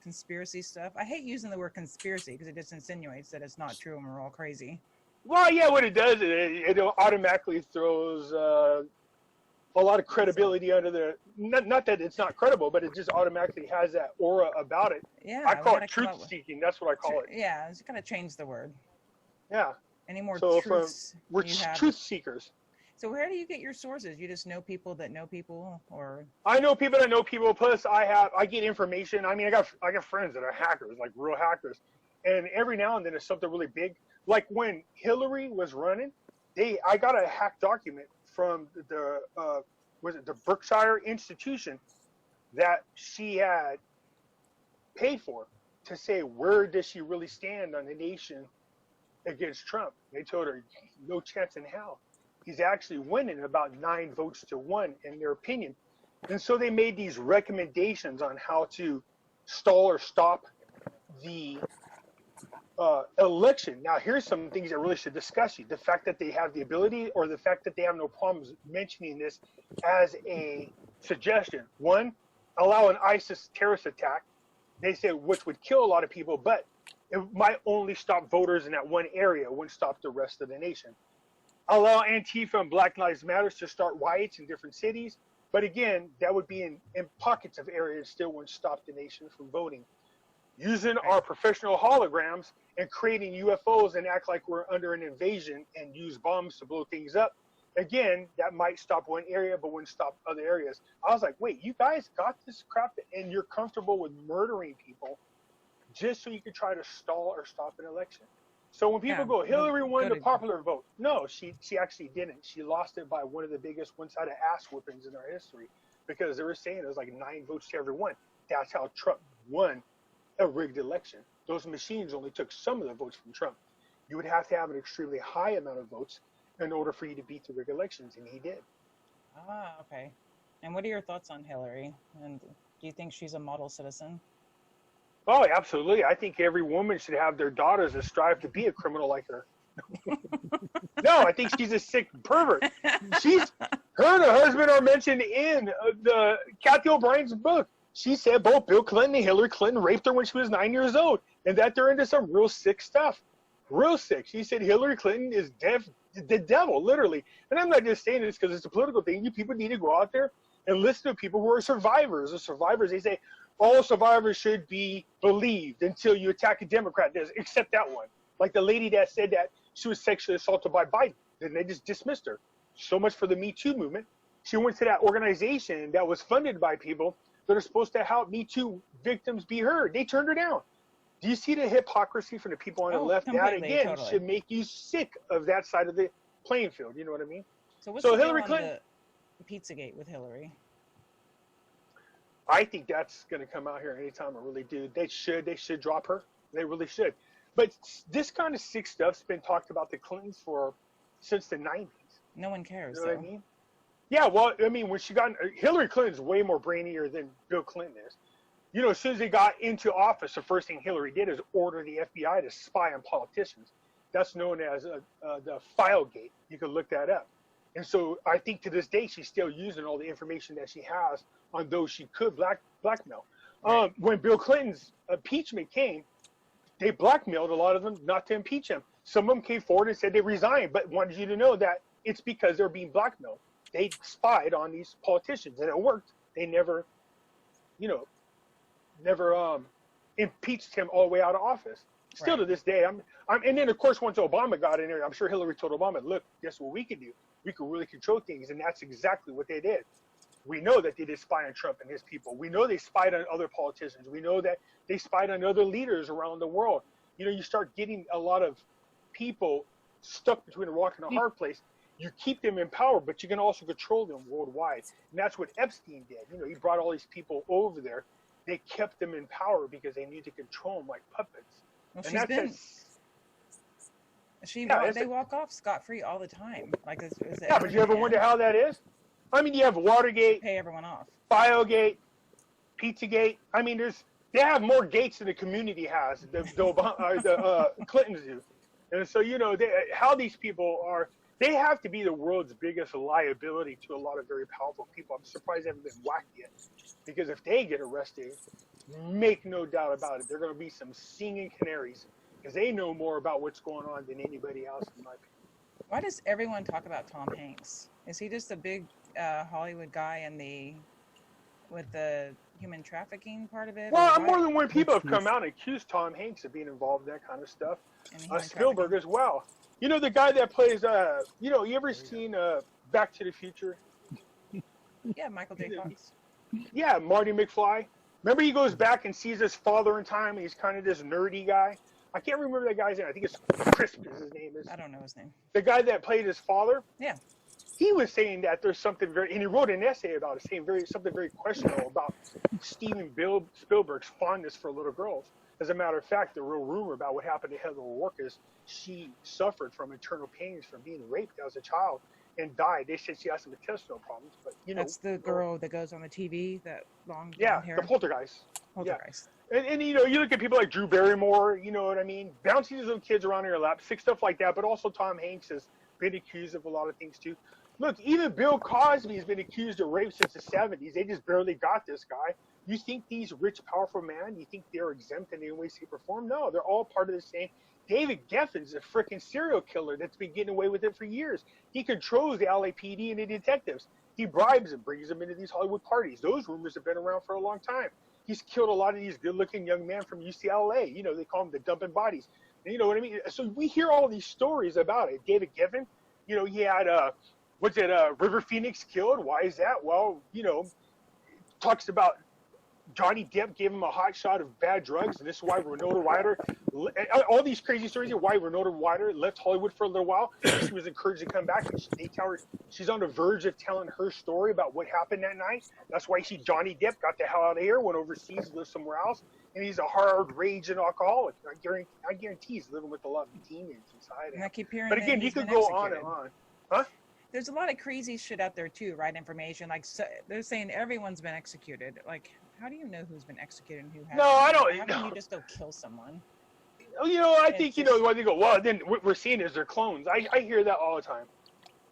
conspiracy stuff? I hate using the word conspiracy because it just insinuates that it's not true and we're all crazy. Well, yeah, what it does, it automatically throws a lot of credibility under the, not that it's not credible, but it just automatically has that aura about it. Yeah. I call it truth seeking. That's what I call it. Yeah, just kind of change the word. Yeah. Any more truths? We're truth seekers. So where do you get your sources? You just know people that know people, or? I know people that know people. Plus, I get information. I mean, I got friends that are hackers, like real hackers, and every now and then it's something really big. Like when Hillary was running, I got a hacked document from the the Berkshire institution that she had paid for to say where does she really stand on the nation against Trump. They told her no chance in hell. He's actually winning about 9 votes to 1 in their opinion. And so they made these recommendations on how to stall or stop the election. Now, here's some things that really should discuss you. The fact that they have the ability, or the fact that they have no problems mentioning this as a suggestion. One, allow an ISIS terrorist attack. They said which would kill a lot of people, but it might only stop voters in that one area. It wouldn't stop the rest of the nation. allow Antifa and Black Lives Matter to start riots in different cities. But again, that would be in pockets of areas, still wouldn't stop the nation from voting. Using our professional holograms and creating UFOs and act like we're under an invasion and use bombs to blow things up. Again, that might stop one area, but wouldn't stop other areas. I was like, wait, you guys got this crap and you're comfortable with murdering people just so you could try to stall or stop an election. So when people go, Hillary won the popular vote. No, she actually didn't. She lost it by one of the biggest one-sided ass whoopings in our history, because they were saying it was like 9 votes to every one. That's how Trump won a rigged election. Those machines only took some of the votes from Trump. You would have to have an extremely high amount of votes in order for you to beat the rigged elections, and he did. Ah, okay. And what are your thoughts on Hillary? And do you think she's a model citizen? Oh, absolutely. I think every woman should have their daughters that strive to be a criminal like her. No, I think she's a sick pervert. Her and her husband are mentioned in the Kathy O'Brien's book. She said both Bill Clinton and Hillary Clinton raped her when she was 9 years old, and that they're into some real sick stuff. Real sick. She said Hillary Clinton is the devil, literally. And I'm not just saying this because it's a political thing. You people need to go out there and listen to people who are survivors. The survivors, they say, all survivors should be believed until you attack a Democrat, except that one. Like the lady that said that she was sexually assaulted by Biden, and they just dismissed her. So much for the Me Too movement. She went to that organization that was funded by people that are supposed to help Me Too victims be heard. They turned her down. Do you see the hypocrisy from the people on the left? That, again, should make you sick of that side of the playing field. You know what I mean? So what's Hillary Clinton? The Pizzagate with Hillary? I think that's going to come out here anytime. I really do. They should drop her. They really should. But this kind of sick stuff's been talked about the Clintons since the 90s. No one cares. You know what I mean? Yeah, well, I mean, when Hillary Clinton's way more brainier than Bill Clinton is. You know, as soon as they got into office, the first thing Hillary did is order the FBI to spy on politicians. That's known as the Filegate. You can look that up. And so I think to this day, she's still using all the information that she has on those she could blackmail. When Bill Clinton's impeachment came, they blackmailed a lot of them not to impeach him. Some of them came forward and said they resigned, but wanted you to know that it's because they're being blackmailed. They spied on these politicians, and it worked. They never impeached him all the way out of office. Still to this day, and then of course once Obama got in there, I'm sure Hillary told Obama, "Look, guess what we can do? We can really control things," and that's exactly what they did. We know that they did spy on Trump and his people. We know they spied on other politicians. We know that they spied on other leaders around the world. You know, you start getting a lot of people stuck between a rock and a hard place. You keep them in power, but you can also control them worldwide. And that's what Epstein did. You know, he brought all these people over there. They kept them in power because they needed to control them like puppets. Well, and they walk off scot-free all the time. Like, but you ever wonder how that is? I mean, you have Watergate, pay everyone off, Biogate, Pizzagate. I mean, they have more gates than the community has. The Clintons do, and so you know how these people are. They have to be the world's biggest liability to a lot of very powerful people. I'm surprised they haven't been whacked yet, because if they get arrested, make no doubt about it, they're going to be some singing canaries, because they know more about what's going on than anybody else, in my opinion. Why does everyone talk about Tom Hanks? Is he just a big Hollywood guy with the human trafficking part of it? Well, more than one people have come out and accused Tom Hanks of being involved in that kind of stuff. Spielberg as well. You know, the guy that plays, you ever seen Back to the Future? Yeah, Michael J. Fox. Yeah, Marty McFly. Remember, he goes back and sees his father in time, and he's kind of this nerdy guy. I can't remember that guy's name. I think it's Crisp is his name. I don't know his name. The guy that played his father? Yeah. He was saying that there's something and he wrote an essay about it, saying something very questionable about Steven Spielberg's fondness for little girls. As a matter of fact, the real rumor about what happened to Heather O'Rourke is she suffered from internal pains from being raped as a child and died. They said she had some intestinal problems, but that's the girl that goes on the TV, that long hair. The poltergeist. Poltergeist. Yeah. And you look at people like Drew Barrymore, you know what I mean, bouncing these little kids around in your lap, sick stuff like that. But also Tom Hanks has been accused of a lot of things too. Look, even Bill Cosby has been accused of rape since the 70s. They just barely got this guy. You think these rich, powerful men, you think they're exempt in any way, shape, or form? No, they're all part of the same. David Geffen's a freaking serial killer that's been getting away with it for years. He controls the LAPD and the detectives. He bribes them, brings them into these Hollywood parties. Those rumors have been around for a long time. He's killed a lot of these good-looking young men from UCLA. You know, they call them the dumping bodies. And you know what I mean? So we hear all these stories about it. David Geffen, you know, he had, River Phoenix killed. Why is that? Well, you know, talks about Johnny Depp gave him a hot shot of bad drugs, and this is why Winona Ryder, all these crazy stories of why Winona Ryder left Hollywood for a little while. She was encouraged to come back, and they tell her she's on the verge of telling her story about what happened that night. That's why Johnny Depp got the hell out of here, went overseas, lived somewhere else, and he's a hard raging alcoholic. I guarantee he's living with a lot of demons inside him. I keep hearing but again, that you could go on and on. Huh? There's a lot of crazy shit out there too, right? Information like they're saying everyone's been executed. Like, how do you know who's been executed and who hasn't? No, I don't. How can you just go kill someone? You know, I think, you know, when they go, well, then what we're seeing is they're clones. I hear that all the time.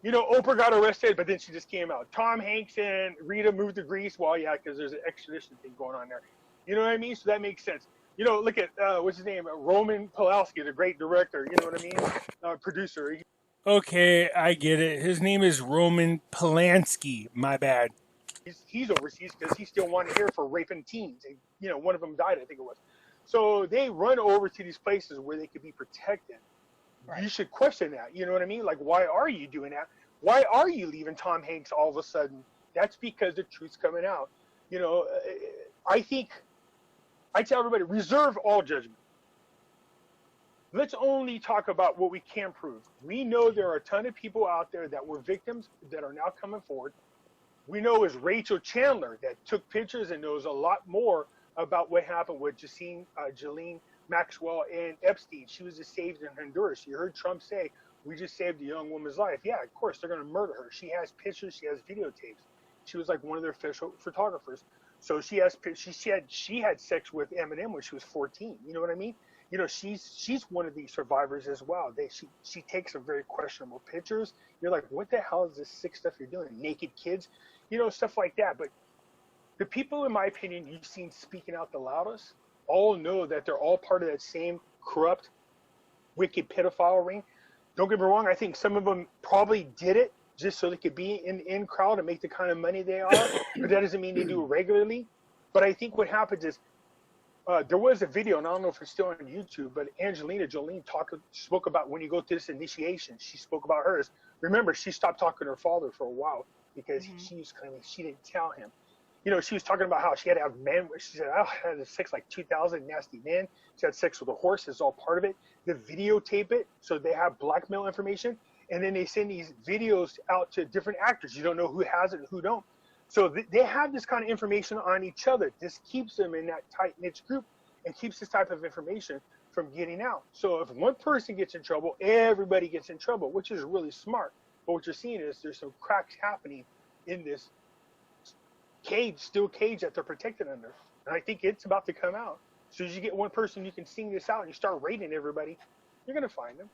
You know, Oprah got arrested, but then she just came out. Tom Hanks and Rita moved to Greece. Well, yeah, because there's an extradition thing going on there. You know what I mean? So that makes sense. You know, look at, what's his name? Roman Polanski, the great director. You know what I mean? Producer. Okay, I get it. His name is Roman Polanski. My bad. He's overseas because he's still wanted here for raping teens. And, you know, one of them died, I think it was. So they run over to these places where they could be protected. Right. You should question that. You know what I mean? Like, why are you doing that? Why are you leaving Tom Hanks all of a sudden? That's because the truth's coming out. You know, I tell everybody, reserve all judgment. Let's only talk about what we can prove. We know there are a ton of people out there that were victims that are now coming forward. We know is Rachel Chandler that took pictures and knows a lot more about what happened with Ghislaine Maxwell and Epstein. She was just saved in Honduras. You heard Trump say, we just saved a young woman's life. Yeah, of course, they're going to murder her. She has pictures. She has videotapes. She was like one of their official photographers. So she had sex with Eminem when she was 14. You know what I mean? You know, she's one of these survivors as well. She takes some very questionable pictures. You're like, what the hell is this sick stuff you're doing? Naked kids, you know, stuff like that. But the people, in my opinion, you've seen speaking out the loudest, all know that they're all part of that same corrupt, wicked pedophile ring. Don't get me wrong. I think some of them probably did it just so they could be in the in crowd and make the kind of money they are. But that doesn't mean they do it regularly. But I think what happens is, there was a video, and I don't know if it's still on YouTube, but Angelina Jolie spoke about when you go through this initiation. She spoke about hers. Remember, she stopped talking to her father for a while because she was claiming she didn't tell him. You know, she was talking about how she had to have men. She said, I had sex like 2,000 nasty men. She had sex with a horse. It's all part of it. They videotape it, so they have blackmail information, and then they send these videos out to different actors. You don't know who has it and who don't. So they have this kind of information on each other. This keeps them in that tight-knit group and keeps this type of information from getting out. So if one person gets in trouble, everybody gets in trouble, which is really smart. But what you're seeing is there's some cracks happening in this steel cage that they're protected under. And I think it's about to come out. As soon as you get one person, you can sing this out and you start rating everybody, you're going to find them.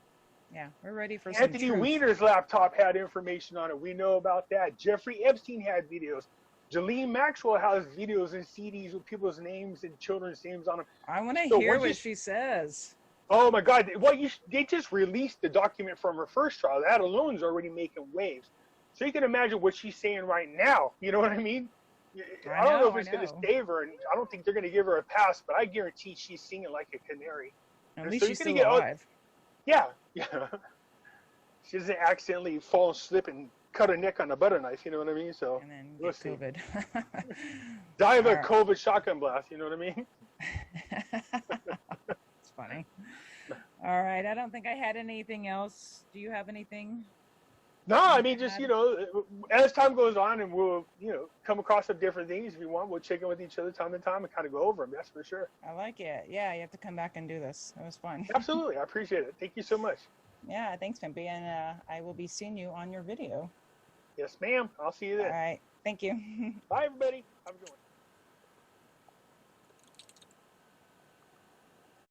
Yeah, we're ready for some Anthony truth. Weiner's laptop had information on it. We know about that. Jeffrey Epstein had videos. Ghislaine Maxwell has videos and CDs with people's names and children's names on them. I want to hear what she says. Oh my God! Well, they just released the document from her first trial. That alone is already making waves. So you can imagine what she's saying right now. You know what I mean? I don't know if it's going to save her, and I don't think they're going to give her a pass. But I guarantee she's singing like a canary. At least she's still alive. Yeah. She doesn't accidentally fall and slip and cut her neck on a butter knife, you know what I mean? So and then get COVID. Die of a COVID shotgun blast, you know what I mean? It's funny. All right, I don't think I had anything else. Do you have anything? No, I mean, just, you know, as time goes on and we'll, you know, come across some different things if you want. We'll check in with each other time to time and kind of go over them, that's for sure. I like it. Yeah, you have to come back and do this. It was fun. Absolutely. I appreciate it. Thank you so much. Yeah, thanks, Pimpy. And I will be seeing you on your video. Yes, ma'am. I'll see you then. All right. Thank you. Bye, everybody. Have a good one.